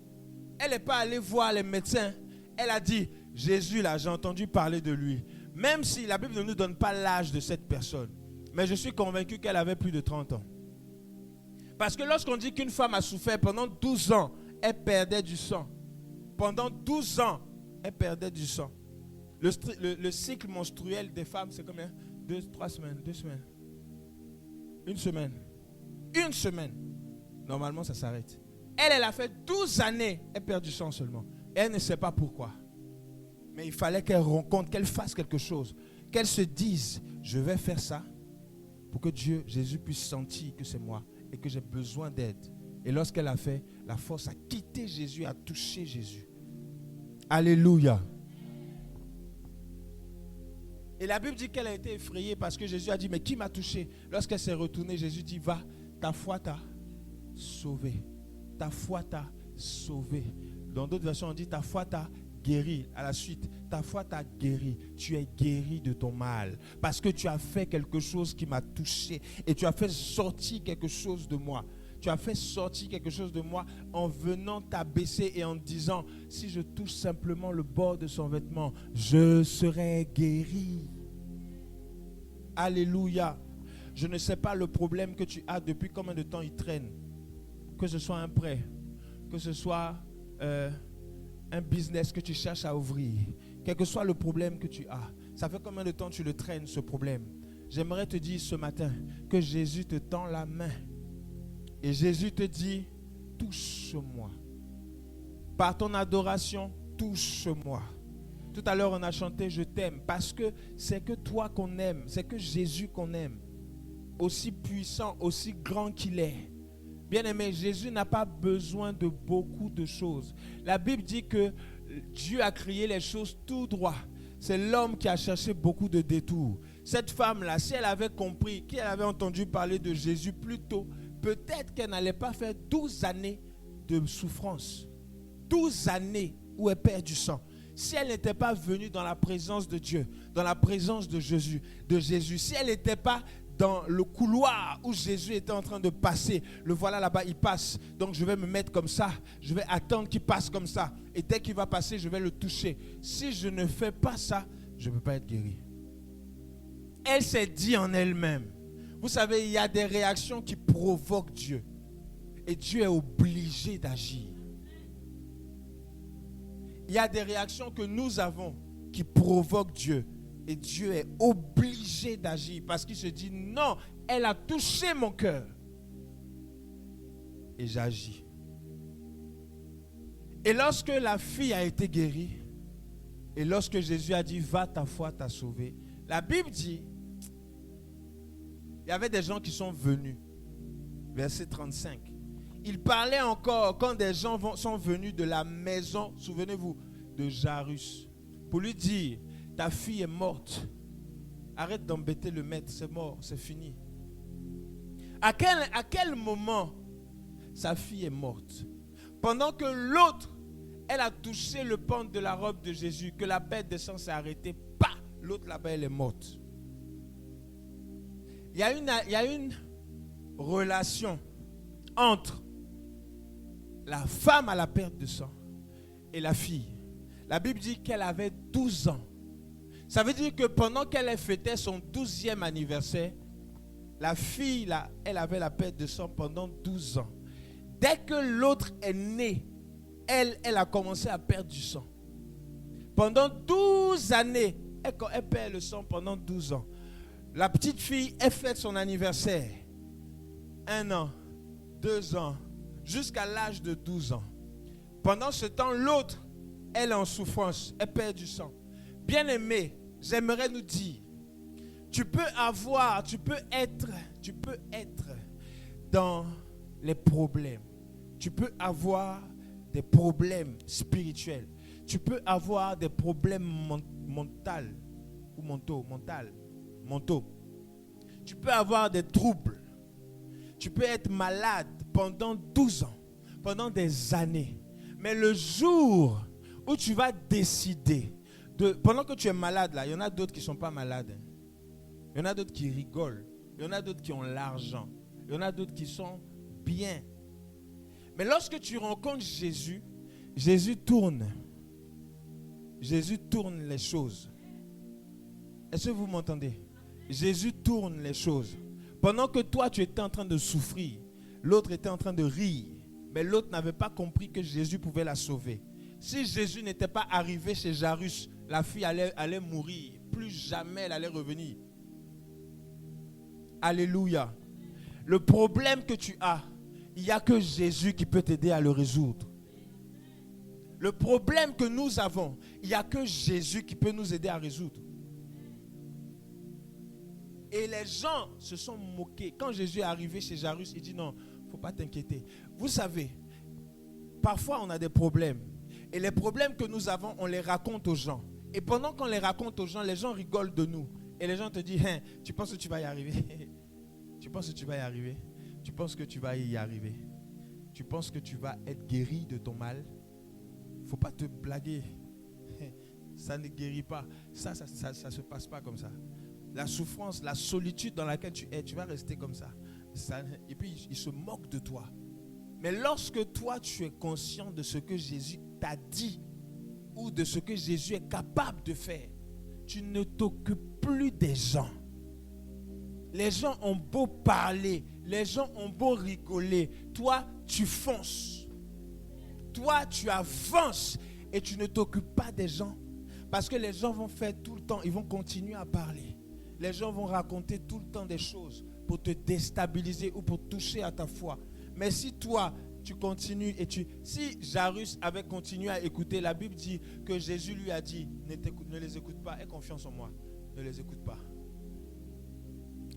Elle n'est pas allée voir les médecins. Elle a dit, Jésus, là, j'ai entendu parler de lui. Même si la Bible ne nous donne pas l'âge de cette personne. Mais je suis convaincu qu'elle avait plus de 30 ans. Parce que lorsqu'on dit qu'une femme a souffert pendant 12 ans, elle perdait du sang. Pendant 12 ans, elle perdait du sang. Le cycle menstruel des femmes, c'est combien? 3 semaines, 2 semaines. Une semaine. Une semaine. Normalement, ça s'arrête. Elle a fait 12 années, elle perd du sang seulement. Elle ne sait pas pourquoi. Mais il fallait qu'elle rencontre, qu'elle fasse quelque chose. Qu'elle se dise, je vais faire ça pour que Jésus puisse sentir que c'est moi et que j'ai besoin d'aide. Et lorsqu'elle a fait, la force a quitté Jésus, a touché Jésus. Alléluia. Et la Bible dit qu'elle a été effrayée parce que Jésus a dit, mais qui m'a touché? Lorsqu'elle s'est retournée, Jésus dit, va, ta foi t'a sauvé. Ta foi t'a sauvé. Dans d'autres versions, on dit, ta foi t'a guéri. À la suite, ta foi t'a guéri. Tu es guéri de ton mal. Parce que tu as fait quelque chose qui m'a touché. Et tu as fait sortir quelque chose de moi. Tu as fait sortir quelque chose de moi en venant t'abaisser et en disant, si je touche simplement le bord de son vêtement, je serai guéri. Alléluia. Je ne sais pas le problème que tu as, depuis combien de temps il traîne. Que ce soit un prêt, que ce soit un business que tu cherches à ouvrir, quel que soit le problème que tu as. Ça fait combien de temps tu le traînes, ce problème? J'aimerais te dire ce matin que Jésus te tend la main. Et Jésus te dit, touche-moi. Par ton adoration, touche-moi. Tout à l'heure, on a chanté, je t'aime. Parce que c'est que toi qu'on aime. C'est que Jésus qu'on aime. Aussi puissant, aussi grand qu'il est. Bien-aimé, Jésus n'a pas besoin de beaucoup de choses. La Bible dit que Dieu a créé les choses tout droit. C'est l'homme qui a cherché beaucoup de détours. Cette femme-là, si elle avait compris, qu'elle avait entendu parler de Jésus plus tôt, peut-être qu'elle n'allait pas faire 12 années de souffrance. 12 années où elle perd du sang. Si elle n'était pas venue dans la présence de Dieu, dans la présence de Jésus, si elle n'était pas dans le couloir où Jésus était en train de passer, le voilà là-bas, il passe, donc je vais me mettre comme ça, je vais attendre qu'il passe comme ça, et dès qu'il va passer, je vais le toucher. Si je ne fais pas ça, je ne peux pas être guéri. Elle s'est dit en elle-même. Vous savez, il y a des réactions qui provoquent Dieu. Et Dieu est obligé d'agir. Il y a des réactions que nous avons qui provoquent Dieu. Et Dieu est obligé d'agir parce qu'il se dit, non, elle a touché mon cœur. Et j'agis. Et lorsque la fille a été guérie, et lorsque Jésus a dit, va, ta foi t'a sauvé, la Bible dit, il y avait des gens qui sont venus. Verset 35. Il parlait encore quand des gens sont venus de la maison, souvenez-vous, de Jairus, pour lui dire, ta fille est morte. Arrête d'embêter le maître, c'est mort, c'est fini. À quel moment sa fille est morte? Pendant que l'autre, elle a touché le pan de la robe de Jésus, que la bête de sang s'est arrêtée, pas, l'autre là-bas, elle est morte. Il y a une relation entre la femme à la perte de sang et la fille. La Bible dit qu'elle avait 12 ans. Ça veut dire que pendant qu'elle fêtait son 12e anniversaire, la fille, là, elle avait la perte de sang pendant 12 ans. Dès que l'autre est née, elle a commencé à perdre du sang. Pendant 12 années, elle perd le sang pendant 12 ans. La petite fille, elle fête son anniversaire. 1 an, 2 ans, jusqu'à l'âge de 12 ans. Pendant ce temps, l'autre, elle est en souffrance, elle perd du sang. Bien-aimé, j'aimerais nous dire, tu peux être dans les problèmes. Tu peux avoir des problèmes spirituels. Tu peux avoir des problèmes mentaux. Tu peux avoir des troubles. Tu peux être malade pendant 12 ans, pendant des années. Mais le jour où tu vas décider, pendant que tu es malade, là, il y en a d'autres qui ne sont pas malades. Il y en a d'autres qui rigolent. Il y en a d'autres qui ont l'argent. Il y en a d'autres qui sont bien. Mais lorsque tu rencontres Jésus, Jésus tourne les choses. Est-ce que vous m'entendez? Jésus tourne les choses. Pendant que toi, tu étais en train de souffrir, l'autre était en train de rire, mais l'autre n'avait pas compris que Jésus pouvait la sauver. Si Jésus n'était pas arrivé chez Jairus, la fille allait mourir. Plus jamais elle allait revenir. Alléluia. Le problème que tu as, il n'y a que Jésus qui peut t'aider à le résoudre. Le problème que nous avons, il n'y a que Jésus qui peut nous aider à résoudre. Et les gens se sont moqués. Quand Jésus est arrivé chez Jairus, il dit non, il ne faut pas t'inquiéter. Vous savez, parfois on a des problèmes. Et les problèmes que nous avons, on les raconte aux gens. Et pendant qu'on les raconte aux gens, les gens rigolent de nous. Et les gens te disent, hein, tu penses que tu vas y arriver? Tu penses que tu vas y arriver? Tu penses que tu vas y arriver? Tu penses que tu vas être guéri de ton mal? Il ne faut pas te blaguer. Ça ne guérit pas. Ça ne se passe pas comme ça. La souffrance, la solitude dans laquelle tu es, tu vas rester comme ça. Et puis, ils se moquent de toi. Mais lorsque toi, tu es conscient de ce que Jésus t'a dit ou de ce que Jésus est capable de faire, tu ne t'occupes plus des gens. Les gens ont beau parler, les gens ont beau rigoler. Toi, tu fonces. Toi, tu avances et tu ne t'occupes pas des gens. Parce que les gens vont faire tout le temps, ils vont continuer à parler. Les gens vont raconter tout le temps des choses pour te déstabiliser ou pour toucher à ta foi. Mais si toi, tu continues et si Jairus avait continué à écouter, la Bible dit que Jésus lui a dit, ne les écoute pas, aie confiance en moi, ne les écoute pas.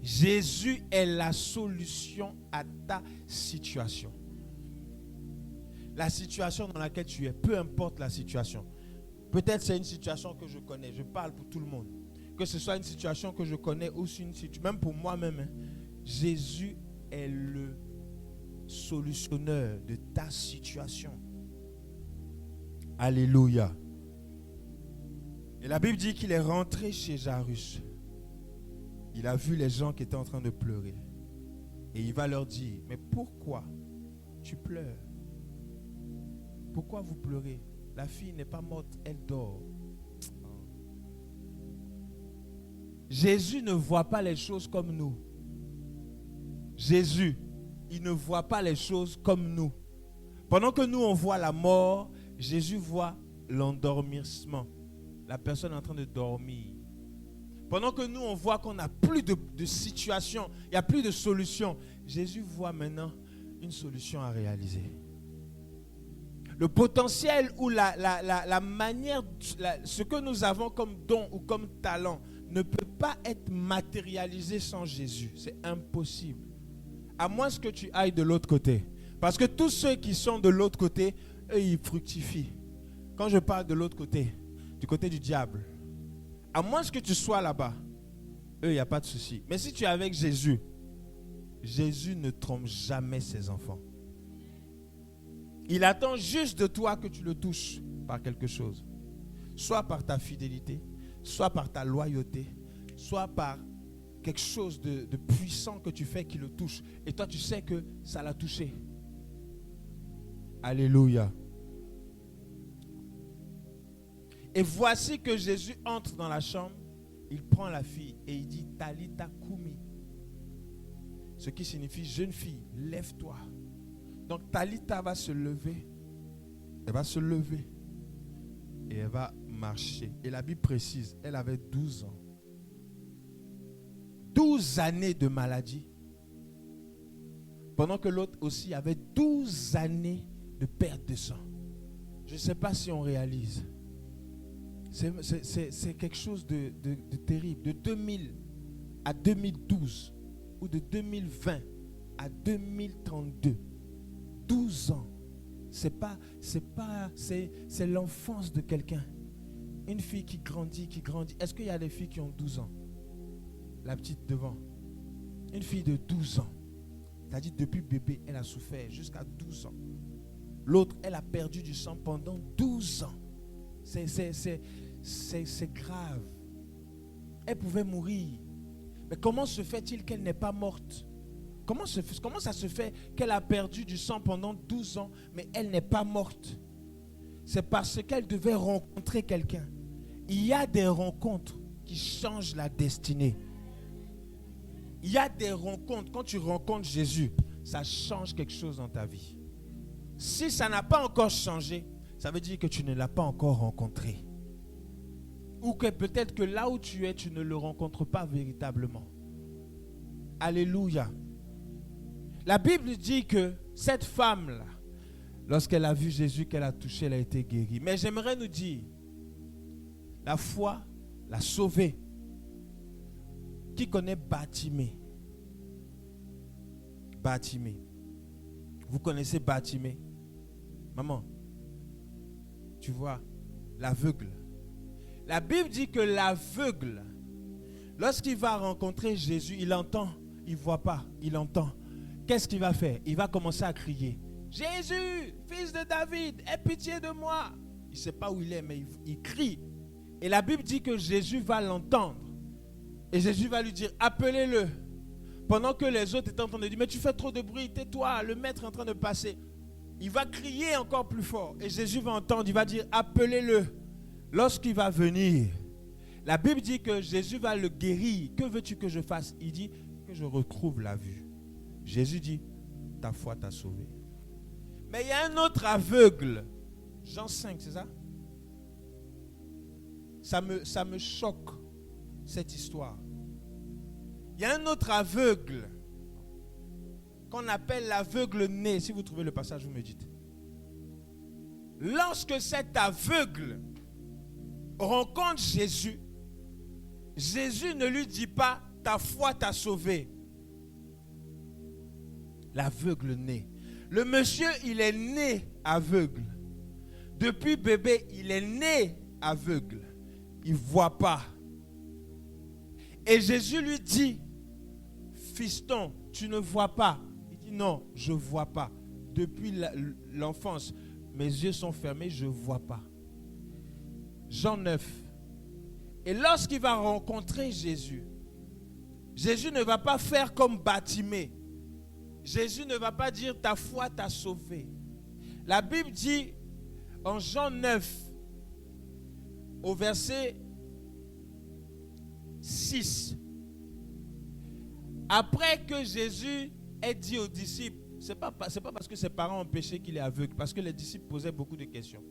Jésus est la solution à ta situation. La situation dans laquelle tu es, peu importe la situation. Peut-être c'est une situation que je connais, je parle pour tout le monde. Que ce soit une situation que je connais ou une situation, même pour moi-même, hein, Jésus est le solutionneur de ta situation. Alléluia. Et la Bible dit qu'il est rentré chez Jairus. Il a vu les gens qui étaient en train de pleurer. Et il va leur dire, mais pourquoi tu pleures? Pourquoi vous pleurez? La fille n'est pas morte, elle dort. Jésus ne voit pas les choses comme nous. Jésus, il ne voit pas les choses comme nous. Pendant que nous, on voit la mort, Jésus voit l'endormissement. La personne est en train de dormir. Pendant que nous, on voit qu'on n'a plus de situation, il n'y a plus de solution, Jésus voit maintenant une solution à réaliser. Le potentiel ou la manière, ce que nous avons comme don ou comme talent ne peut pas être matérialisé sans Jésus. C'est impossible. À moins que tu ailles de l'autre côté. Parce que tous ceux qui sont de l'autre côté, eux, ils fructifient. Quand je parle de l'autre côté, du côté du diable, à moins que tu sois là-bas, eux, il n'y a pas de souci. Mais si tu es avec Jésus, Jésus ne trompe jamais ses enfants. Il attend juste de toi que tu le touches par quelque chose. Soit par ta fidélité, soit par ta loyauté, soit par quelque chose de puissant que tu fais qui le touche. Et toi, tu sais que ça l'a touché. Alléluia. Et voici que Jésus entre dans la chambre, il prend la fille et il dit Talita Kumi. Ce qui signifie jeune fille, lève-toi. Donc Talita va se lever. Elle va se lever. Et elle va marcher. Et la Bible précise, elle avait 12 ans. 12 années de maladie. Pendant que l'autre aussi avait 12 années de perte de sang. Je ne sais pas si on réalise. C'est quelque chose de terrible. De 2000 à 2012 ou de 2020 à 2032. 12 ans. C'est l'enfance de quelqu'un. Une fille qui grandit. Est-ce qu'il y a des filles qui ont 12 ans? La petite devant. Une fille de 12 ans. C'est-à-dire depuis bébé, elle a souffert jusqu'à 12 ans. L'autre, elle a perdu du sang pendant 12 ans. C'est grave. Elle pouvait mourir. Mais comment se fait-il qu'elle n'est pas morte? Comment ça se fait qu'elle a perdu du sang pendant 12 ans, mais elle n'est pas morte? c'est parce qu'elle devait rencontrer quelqu'un. Il y a des rencontres qui changent la destinée. Il y a des rencontres, quand tu rencontres Jésus, ça change quelque chose dans ta vie. Si ça n'a pas encore changé, ça veut dire que tu ne l'as pas encore rencontré. Ou que peut-être que là où tu es, tu ne le rencontres pas véritablement. Alléluia. La Bible dit que cette femme-là, lorsqu'elle a vu Jésus, qu'elle a touché, elle a été guérie. Mais j'aimerais nous dire, la foi l'a sauvée. Qui connaît Bartimée? Bartimée. Vous connaissez Bartimée? Maman, tu vois, l'aveugle. La Bible dit que l'aveugle, lorsqu'il va rencontrer Jésus, il entend, il ne voit pas, il entend. Qu'est-ce qu'il va faire? Il va commencer à crier. Jésus, fils de David, aie pitié de moi. Il ne sait pas où il est, mais il crie. Et la Bible dit que Jésus va l'entendre. Et Jésus va lui dire, appelez-le. Pendant que les autres étaient en train de dire, mais tu fais trop de bruit, tais-toi, le maître est en train de passer. Il va crier encore plus fort. Et Jésus va entendre, il va dire, appelez-le. Lorsqu'il va venir, la Bible dit que Jésus va le guérir. Que veux-tu que je fasse? Il dit, que je retrouve la vue. Jésus dit, ta foi t'a sauvé. Mais il y a un autre aveugle. Jean 5, c'est ça? Ça me choque, cette histoire. Il y a un autre aveugle qu'on appelle l'aveugle né. Si vous trouvez le passage, vous me dites. Lorsque cet aveugle rencontre Jésus, Jésus ne lui dit pas ta foi t'a sauvé. L'aveugle né. Le monsieur, il est né aveugle. Depuis bébé, il est né aveugle. Il ne voit pas. Et Jésus lui dit, fiston, tu ne vois pas. Il dit non, je ne vois pas. Depuis l'enfance, mes yeux sont fermés, je ne vois pas. Jean 9. Et lorsqu'il va rencontrer Jésus, Jésus ne va pas faire comme Bartimée. Jésus ne va pas dire ta foi t'a sauvé. La Bible dit en Jean 9, au verset 6, après que Jésus ait dit aux disciples, c'est pas parce que ses parents ont péché qu'il est aveugle, parce que les disciples posaient beaucoup de questions.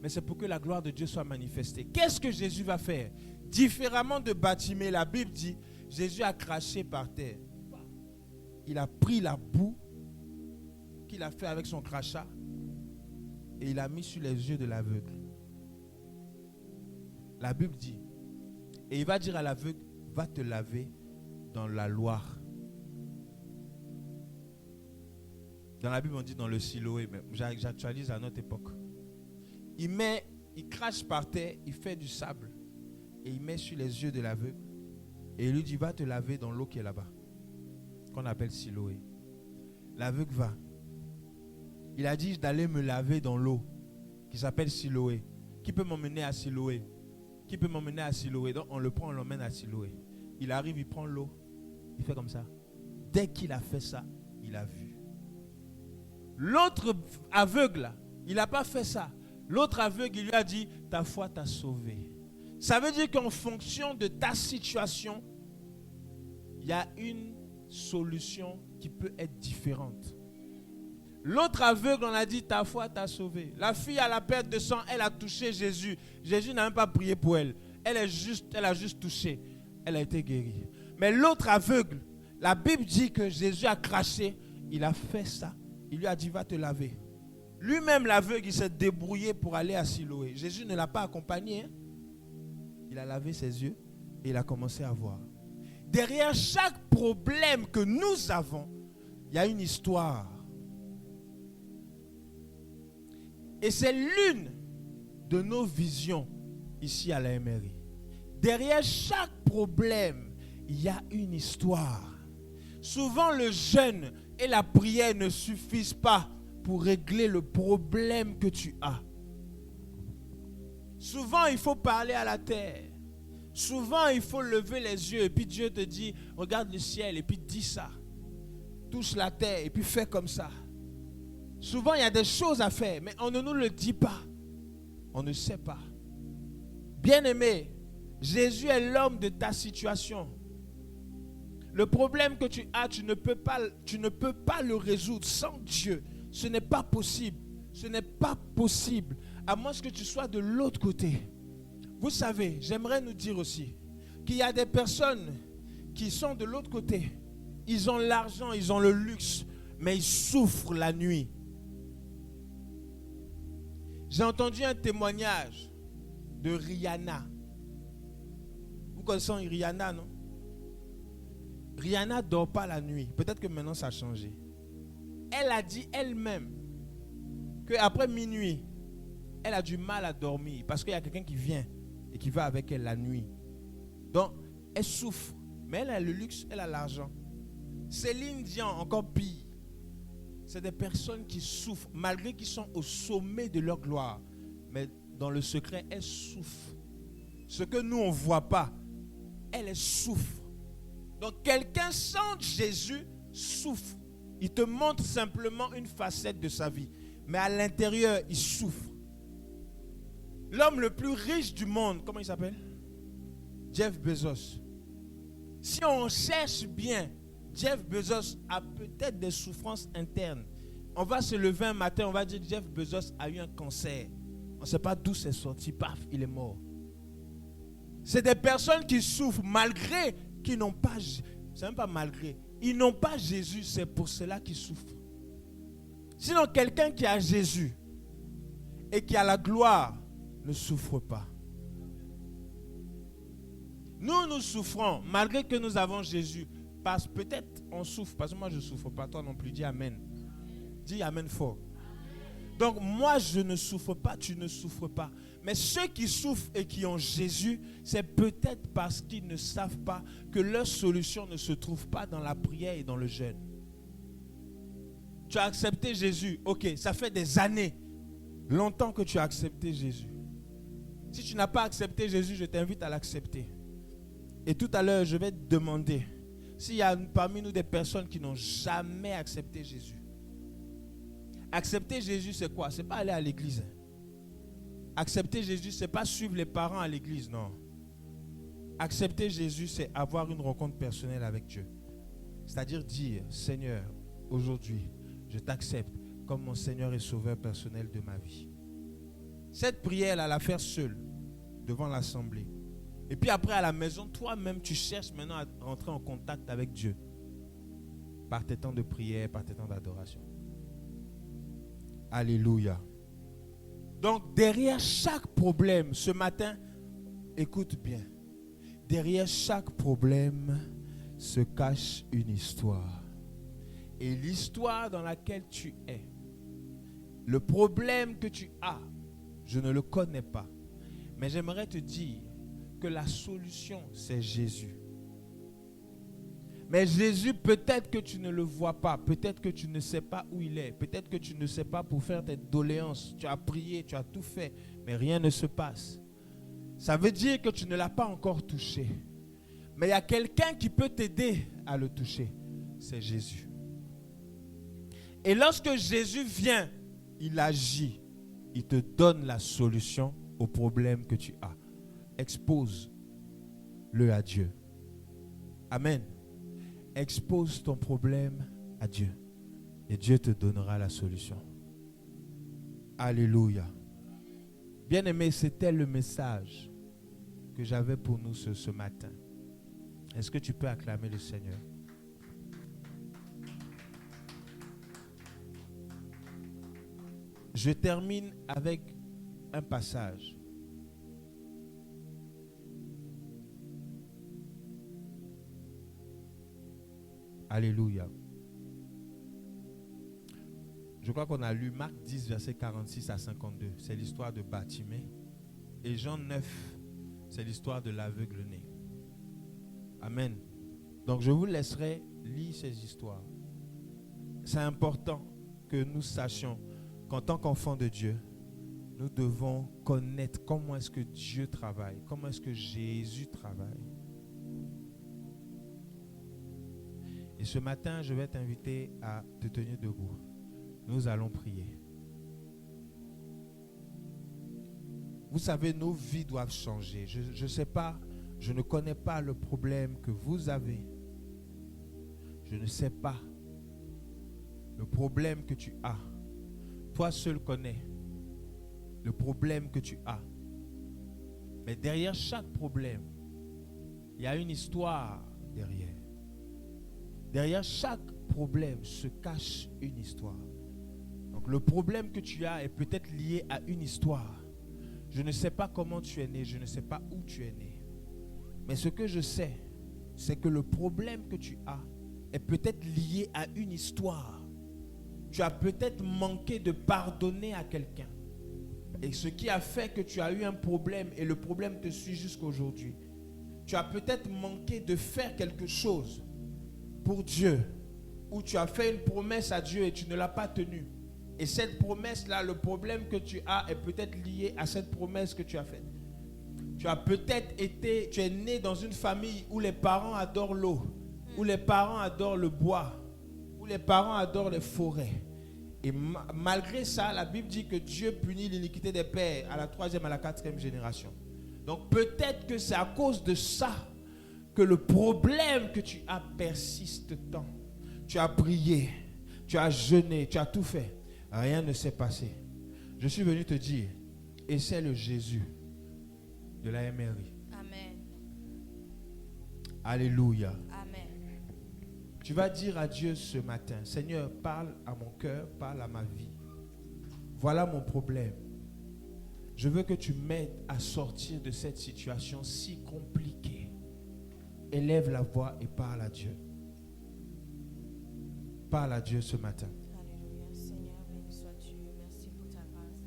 Mais c'est pour que la gloire de Dieu soit manifestée. Qu'est-ce que Jésus va faire? Différemment de Bartimée, la Bible dit, Jésus a craché par terre. Il a pris la boue qu'il a fait avec son crachat et il a mis sur les yeux de l'aveugle. La Bible dit, et il va dire à l'aveugle, va te laver dans la Loire. Dans la Bible, on dit dans le Siloé, mais j'actualise à notre époque. Il crache par terre, il fait du sable et il met sur les yeux de l'aveugle et il lui dit, va te laver dans l'eau qui est là-bas, qu'on appelle Siloé. L'aveugle va. Il a dit d'aller me laver dans l'eau qui s'appelle Siloé. Qui peut m'emmener à Siloé? Qui peut m'emmener à Siloé? Donc on le prend, on l'emmène à Siloé. Il arrive, il prend l'eau, il fait comme ça. Dès qu'il a fait ça, il a vu. L'autre aveugle, il n'a pas fait ça. L'autre aveugle, il lui a dit, ta foi t'a sauvé. Ça veut dire qu'en fonction de ta situation, il y a une solution qui peut être différente. L'autre aveugle, on a dit, ta foi t'a sauvé. La fille à la perte de sang, elle a touché Jésus. Jésus n'a même pas prié pour elle. Elle a juste touché. Elle a été guérie. Mais l'autre aveugle, la Bible dit que Jésus a craché. Il a fait ça. Il lui a dit, va te laver. Lui-même, l'aveugle, il s'est débrouillé pour aller à Siloé. Jésus ne l'a pas accompagné. Hein? Il a lavé ses yeux et il a commencé à voir. Derrière chaque problème que nous avons, il y a une histoire. Et c'est l'une de nos visions ici à la MRI. Derrière chaque problème, il y a une histoire. Souvent, le jeûne et la prière ne suffisent pas pour régler le problème que tu as. Souvent, il faut parler à la terre. Souvent, il faut lever les yeux et puis Dieu te dit, regarde le ciel et puis dis ça. Touche la terre et puis fais comme ça. Souvent, il y a des choses à faire, mais on ne nous le dit pas. On ne sait pas. Bien-aimé, Jésus est l'homme de ta situation. Le problème que tu as, tu ne peux pas le résoudre sans Dieu. Ce n'est pas possible. Ce n'est pas possible. À moins que tu sois de l'autre côté. Vous savez, j'aimerais nous dire aussi qu'il y a des personnes qui sont de l'autre côté. Ils ont l'argent, ils ont le luxe, mais ils souffrent la nuit. J'ai entendu un témoignage de Rihanna. Vous connaissez Rihanna, non? Rihanna ne dort pas la nuit. Peut-être que maintenant ça a changé. Elle a dit elle-même qu'après minuit, elle a du mal à dormir parce qu'il y a quelqu'un qui vient et qui va avec elle la nuit. Donc, elle souffre. Mais elle a le luxe, elle a l'argent. Céline Dion, encore pire. C'est des personnes qui souffrent malgré qu'ils sont au sommet de leur gloire. Mais dans le secret, elles souffrent. Ce que nous, on ne voit pas, elles souffrent. Donc, quelqu'un sans Jésus souffre. Il te montre simplement une facette de sa vie. Mais à l'intérieur, il souffre. L'homme le plus riche du monde, comment il s'appelle? Jeff Bezos. Si on cherche bien, Jeff Bezos a peut-être des souffrances internes. On va se lever un matin, on va dire Jeff Bezos a eu un cancer. On ne sait pas d'où c'est sorti, paf, il est mort. C'est des personnes qui souffrent malgré qu'ils n'ont pas, c'est même pas malgré, ils n'ont pas Jésus, c'est pour cela qu'ils souffrent. Sinon, quelqu'un qui a Jésus et qui a la gloire ne souffre pas. Nous souffrons malgré que nous avons Jésus. Parce peut-être on souffre, parce que moi je ne souffre pas, toi non plus, dis Amen. Dis Amen fort. Donc moi je ne souffre pas, tu ne souffres pas. Mais ceux qui souffrent et qui ont Jésus, c'est peut-être parce qu'ils ne savent pas que leur solution ne se trouve pas dans la prière et dans le jeûne. Tu as accepté Jésus, ok, ça fait des années, longtemps que tu as accepté Jésus. Si tu n'as pas accepté Jésus, je t'invite à l'accepter. Et tout à l'heure, je vais te demander s'il y a parmi nous des personnes qui n'ont jamais accepté Jésus. Accepter Jésus, c'est quoi? Ce n'est pas aller à l'église. Accepter Jésus, ce n'est pas suivre les parents à l'église, non. Accepter Jésus, c'est avoir une rencontre personnelle avec Dieu. C'est-à-dire dire, Seigneur, aujourd'hui, je t'accepte comme mon Seigneur et Sauveur personnel de ma vie. Cette prière, elle la faire seule, devant l'assemblée. Et puis après, à la maison, toi-même, tu cherches maintenant à entrer en contact avec Dieu. Par tes temps de prière, par tes temps d'adoration. Alléluia. Donc, derrière chaque problème, ce matin, écoute bien. Derrière chaque problème se cache une histoire. Et l'histoire dans laquelle tu es, le problème que tu as, je ne le connais pas. Mais j'aimerais te dire que la solution, c'est Jésus. Mais Jésus, peut-être que tu ne le vois pas, peut-être que tu ne sais pas où il est, peut-être que tu ne sais pas pour faire tes doléances. Tu as prié, tu as tout fait, mais rien ne se passe. Ça veut dire que tu ne l'as pas encore touché. Mais il y a quelqu'un qui peut t'aider à le toucher. C'est Jésus. Et lorsque Jésus vient, il agit. Il te donne la solution au problème que tu as. Expose-le à Dieu. Amen. Expose ton problème à Dieu. Et Dieu te donnera la solution. Alléluia. Bien-aimé, c'était le message que j'avais pour nous ce matin. Est-ce que tu peux acclamer le Seigneur? Je termine avec un passage. Alléluia. Je crois qu'on a lu Marc 10, versets 46 à 52. C'est l'histoire de Bartimée. Et Jean 9, c'est l'histoire de l'aveugle-né. Amen. Donc je vous laisserai lire ces histoires. C'est important que nous sachions qu'en tant qu'enfants de Dieu, nous devons connaître comment est-ce que Dieu travaille, comment est-ce que Jésus travaille. Et ce matin, je vais t'inviter à te tenir debout. Nous allons prier. Vous savez, nos vies doivent changer. Je ne sais pas, je ne connais pas le problème que vous avez. Je ne sais pas le problème que tu as. Toi seul connais le problème que tu as. Mais derrière chaque problème, il y a une histoire derrière. Derrière chaque problème se cache une histoire. Donc le problème que tu as est peut-être lié à une histoire. Je ne sais pas comment tu es né, je ne sais pas où tu es né. Mais ce que je sais, c'est que le problème que tu as est peut-être lié à une histoire. Tu as peut-être manqué de pardonner à quelqu'un. Et ce qui a fait que tu as eu un problème et le problème te suit jusqu'à aujourd'hui. Tu as peut-être manqué de faire quelque chose pour Dieu. Ou tu as fait une promesse à Dieu et tu ne l'as pas tenue. Et cette promesse-là, le problème que tu as est peut-être lié à cette promesse que tu as faite. Tu as peut-être été, tu es né dans une famille où les parents adorent l'eau, où les parents adorent le bois, où les parents adorent les forêts. Et malgré ça, la Bible dit que Dieu punit l'iniquité des pères à la 3e, à la 4e génération. Donc peut-être que c'est à cause de ça que le problème que tu as persiste tant. Tu as prié, tu as jeûné, tu as tout fait. Rien ne s'est passé. Je suis venu te dire, et c'est le Jésus de la MRI. Amen. Alléluia. Amen. Tu vas dire à Dieu ce matin, Seigneur, parle à mon cœur, parle à ma vie. Voilà mon problème. Je veux que tu m'aides à sortir de cette situation si compliquée. Élève la voix et parle à Dieu. Parle à Dieu ce matin. Alléluia. Seigneur, béni sois-tu. Merci pour ta grâce.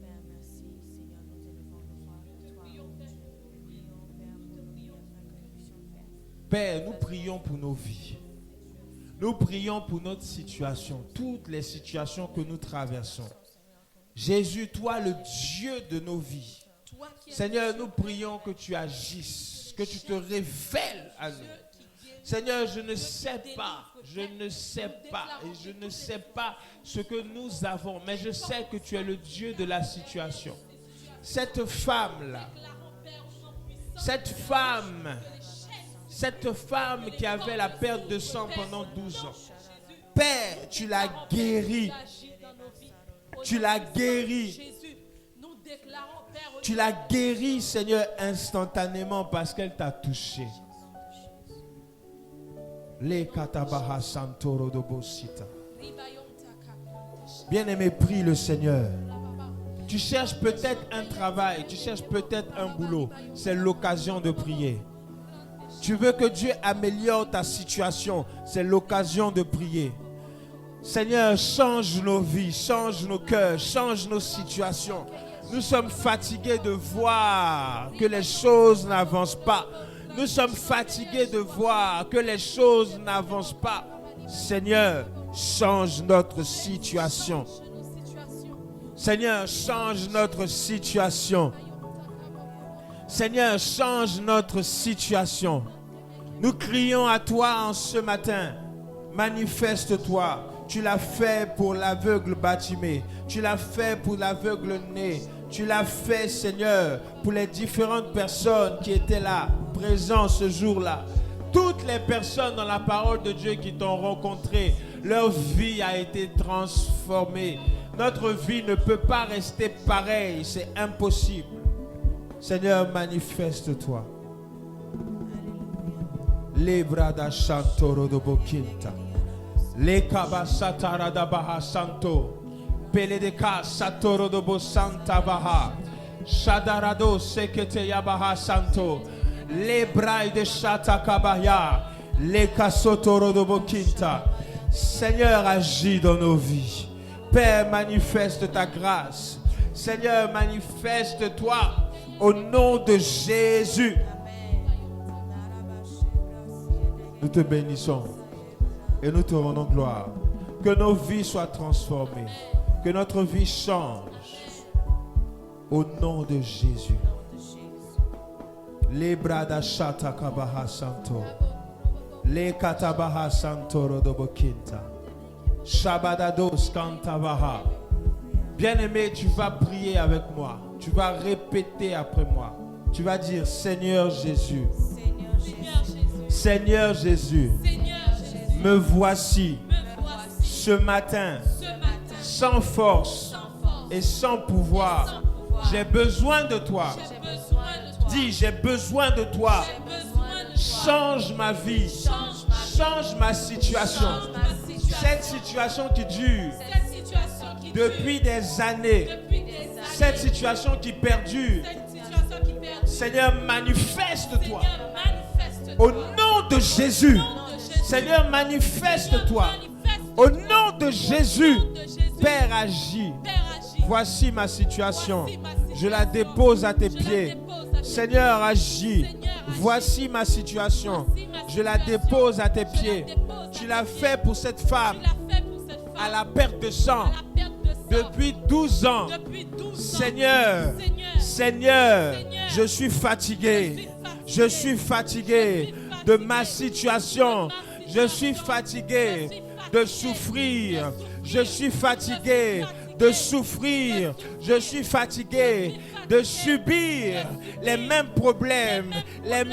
Père, merci. Seigneur, nous élevons nos voix vers toi. Nous prions, Père, pour nos vies afin que nous puissions faire. Père, nous prions pour nos vies. Nous prions pour notre situation, toutes les situations que nous traversons. Jésus, toi le Dieu de nos vies. Seigneur, nous prions que tu agisses, que tu te révèles à nous. Seigneur, je ne sais pas et je ne sais pas ce que nous avons, mais je sais que tu es le Dieu de la situation. Cette femme-là, cette femme qui avait la perte de sang pendant 12 ans, Père, tu l'as guérie. Tu l'as guérie. Tu l'as guérie, Seigneur, instantanément parce qu'elle t'a touché. Bien-aimé, prie le Seigneur. Tu cherches peut-être un travail, tu cherches peut-être un boulot. C'est l'occasion de prier. Tu veux que Dieu améliore ta situation. C'est l'occasion de prier. Seigneur, change nos vies, change nos cœurs, change nos situations. Nous sommes fatigués de voir que les choses n'avancent pas. Nous sommes fatigués de voir que les choses n'avancent pas. Seigneur, change notre situation. Seigneur, change notre situation. Seigneur, change notre situation. Nous crions à toi en ce matin. Manifeste-toi. Tu l'as fait pour l'aveugle Bartimée. Tu l'as fait pour l'aveugle né. Tu l'as fait, Seigneur, pour les différentes personnes qui étaient là, présentes ce jour-là. Toutes les personnes dans la parole de Dieu qui t'ont rencontré, leur vie a été transformée. Notre vie ne peut pas rester pareille, c'est impossible. Seigneur, manifeste-toi. Lebrada Shantoro de Bokinta. Le Kabasatara da Baha Santo. Peledeka Satoro de Bosanta Baha. Shadarado Sekete Yabaha Santo. Le Braille de Shata Kabaya. Le Kasotoro de Bokinta. Seigneur, agis dans nos vies. Père, manifeste ta grâce. Seigneur, manifeste-toi au nom de Jésus. Nous te bénissons et nous te rendons gloire. Que nos vies soient transformées. Que notre vie change. Au nom de Jésus. Les brada shata kabaha santo. Les katabaha santo rodobokinta. Shabadados kantabaha. Bien-aimé, tu vas prier avec moi. Tu vas répéter après moi. Tu vas dire, Seigneur Jésus, Seigneur Jésus, me voici ce matin, sans force et sans pouvoir. J'ai besoin de toi. Dis, j'ai besoin de toi. Change ma vie. Change ma situation. Cette situation qui dure depuis des années. Cette situation qui perdure. Seigneur, manifeste-toi. Au nom de Jésus. Seigneur, manifeste-toi. Au nom de Jésus. Père, agis. Voici ma situation. Je la dépose à tes pieds. Seigneur, agis. Voici ma situation. Je la dépose à tes pieds. Tu l'as fait pour cette femme à la perte de sang depuis 12 ans. Seigneur, Seigneur, je suis fatigué. Je suis fatigué de ma situation. Je suis fatigué de souffrir. Je suis fatigué de souffrir. Je suis fatigué de subir les mêmes problèmes, les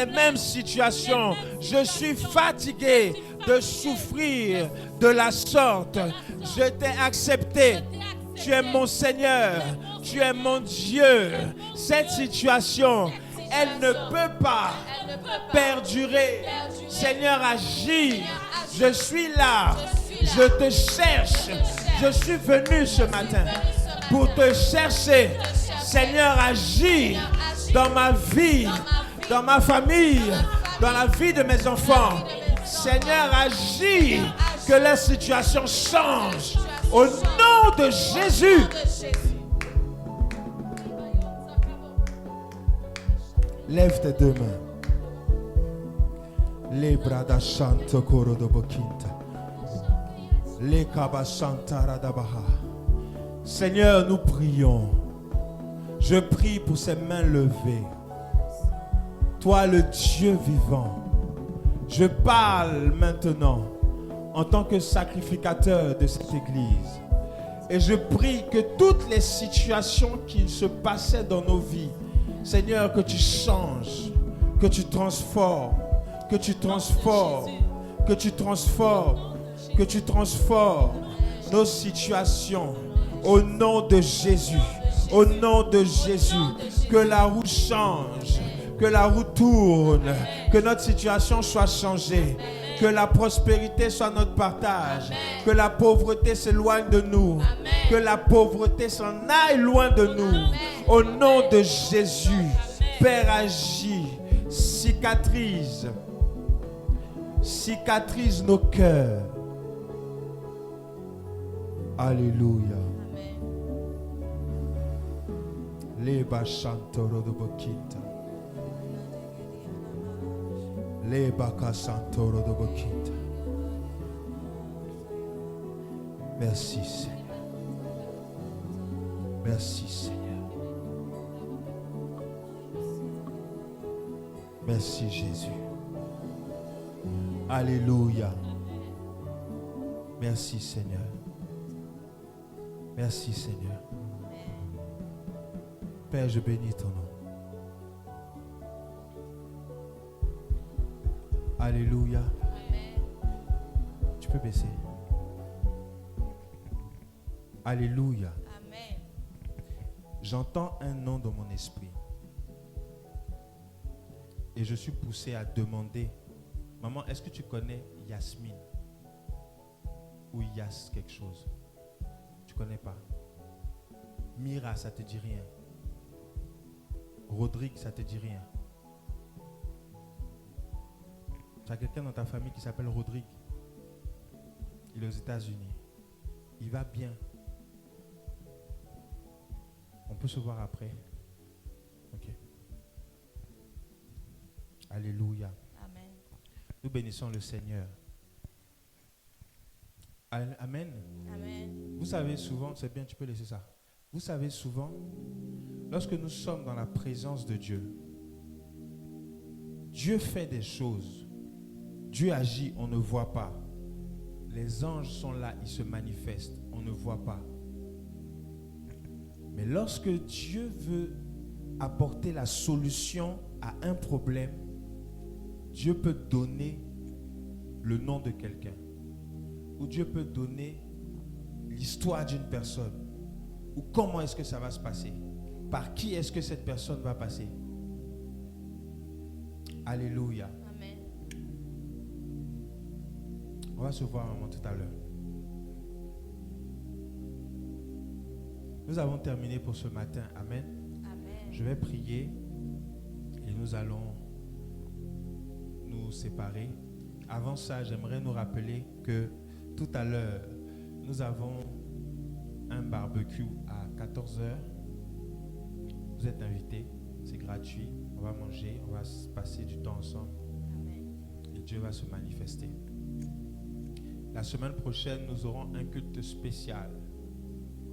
mêmes situations. Je suis fatigué de souffrir de la sorte. Je t'ai accepté. Tu es mon Seigneur. Tu es mon Dieu. Cette situation, elle ne peut pas perdurer. Seigneur, agis. Je suis là. Je te cherche. Je suis venu ce matin pour te chercher. Seigneur, agis dans ma vie, dans ma famille, dans la vie de mes enfants. Seigneur, agis, que la situation change. Au nom de Jésus. Lève tes deux mains. Les bras d'Ashanto Koro de Bokinta. Les Kabasantara d'Abaha. Seigneur, nous prions. Je prie pour ces mains levées. Toi, le Dieu vivant. Je parle maintenant en tant que sacrificateur de cette église. Et je prie que toutes les situations qui se passaient dans nos vies, Seigneur, que tu changes, que tu transformes, que tu transformes, que tu transformes, que tu transformes nos situations au nom de Jésus. Au nom de Jésus, que la roue change, que la roue tourne, que notre situation soit changée, que la prospérité soit notre partage, que la pauvreté s'éloigne de nous, que la pauvreté s'en aille loin de nous. Au nom de Jésus, Père, agis, cicatrise nos cœurs. Alléluia. Les bachantoro de Bokita. Les bakasantoro de Bokita. Merci Seigneur. Merci Seigneur. Merci Jésus. Alléluia. Merci Seigneur. Merci Seigneur. Père, je bénis ton nom. Alléluia. Tu peux baisser. Alléluia. Amen. J'entends un nom dans mon esprit. Et je suis poussé à demander, maman, est-ce que tu connais Yasmine? Ou Yas quelque chose? Tu connais pas? Mira, ça te dit rien? Rodrigue, ça te dit rien? Tu as quelqu'un dans ta famille qui s'appelle Rodrigue? Il est aux États-Unis. Il va bien. On peut se voir après. Ok. Alléluia. Amen. Nous bénissons le Seigneur. Amen. Amen. Vous savez souvent, c'est bien, tu peux laisser ça. Vous savez souvent, lorsque nous sommes dans la présence de Dieu, Dieu fait des choses. Dieu agit, on ne voit pas. les anges sont là, ils se manifestent, on ne voit pas. Mais lorsque Dieu veut apporter la solution à un problème, Dieu peut donner le nom de quelqu'un. Ou Dieu peut donner l'histoire d'une personne. Ou comment est-ce que ça va se passer. Par qui est-ce que cette personne va passer. Alléluia. Amen. On va se voir un moment tout à l'heure. Nous avons terminé pour ce matin. Amen. Amen. Je vais prier et nous allons nous séparer. Avant ça, j'aimerais nous rappeler que tout à l'heure, nous avons un barbecue à 14h. Vous êtes invités, c'est gratuit. On va manger, on va passer du temps ensemble. Amen. Et Dieu va se manifester. La semaine prochaine, nous aurons un culte spécial.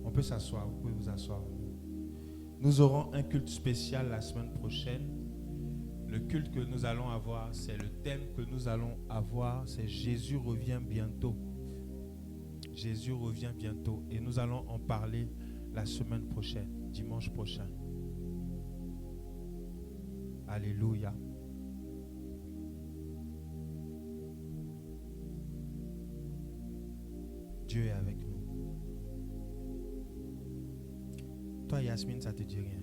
On peut s'asseoir, vous pouvez vous asseoir. Nous aurons un culte spécial la semaine prochaine. Le culte que nous allons avoir, c'est le thème que nous allons avoir, c'est Jésus revient bientôt. Jésus revient bientôt. Et nous allons en parler la semaine prochaine, dimanche prochain. Alléluia. Dieu est avec nous. Toi, Yasmine, ça te dit rien.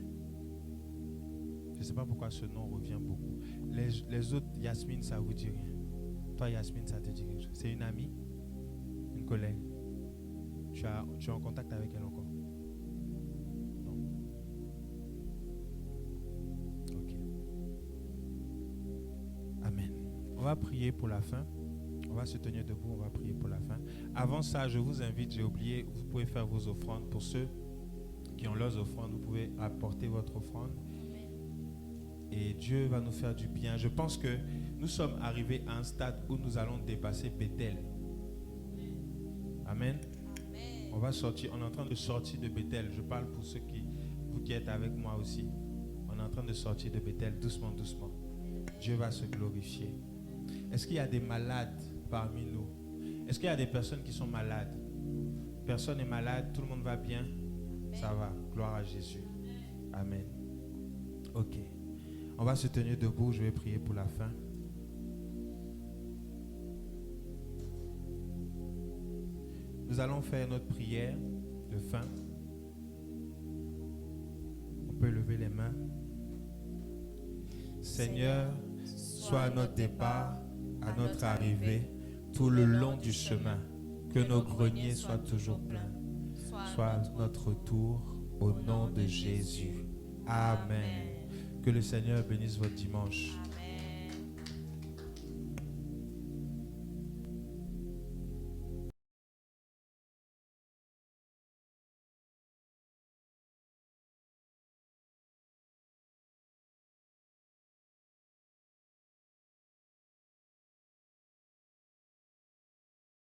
Je ne sais pas pourquoi ce nom revient beaucoup. Les autres, Yasmine, ça vous dit rien. Toi, Yasmine, ça te dit quelque chose. C'est une amie, une collègue. Tu es en contact avec elle encore? Non. Ok. Amen. On va prier pour la fin. On va se tenir debout, on va prier pour la fin. Avant ça, je vous invite, j'ai oublié, vous pouvez faire vos offrandes. Pour ceux qui ont leurs offrandes, vous pouvez apporter votre offrande. Et Dieu va nous faire du bien. Je pense que nous sommes arrivés à un stade où nous allons dépasser Bethel. Amen. On va sortir, on est en train de sortir de Bethel. Je parle pour ceux vous qui êtes avec moi aussi. On est en train de sortir de Bethel doucement, doucement. Dieu va se glorifier. Est-ce qu'il y a des malades parmi nous? Est-ce qu'il y a des personnes qui sont malades? Personne n'est malade, tout le monde va bien? Ça va, gloire à Jésus. Amen. Ok. On va se tenir debout, je vais prier pour la fin. Nous allons faire notre prière de fin. On peut lever les mains. Seigneur, sois à notre départ, à notre arrivée, tout le long du chemin, que nos greniers soient toujours pleins. Soit notre retour au nom de Jésus. Amen. Que le Seigneur bénisse votre dimanche.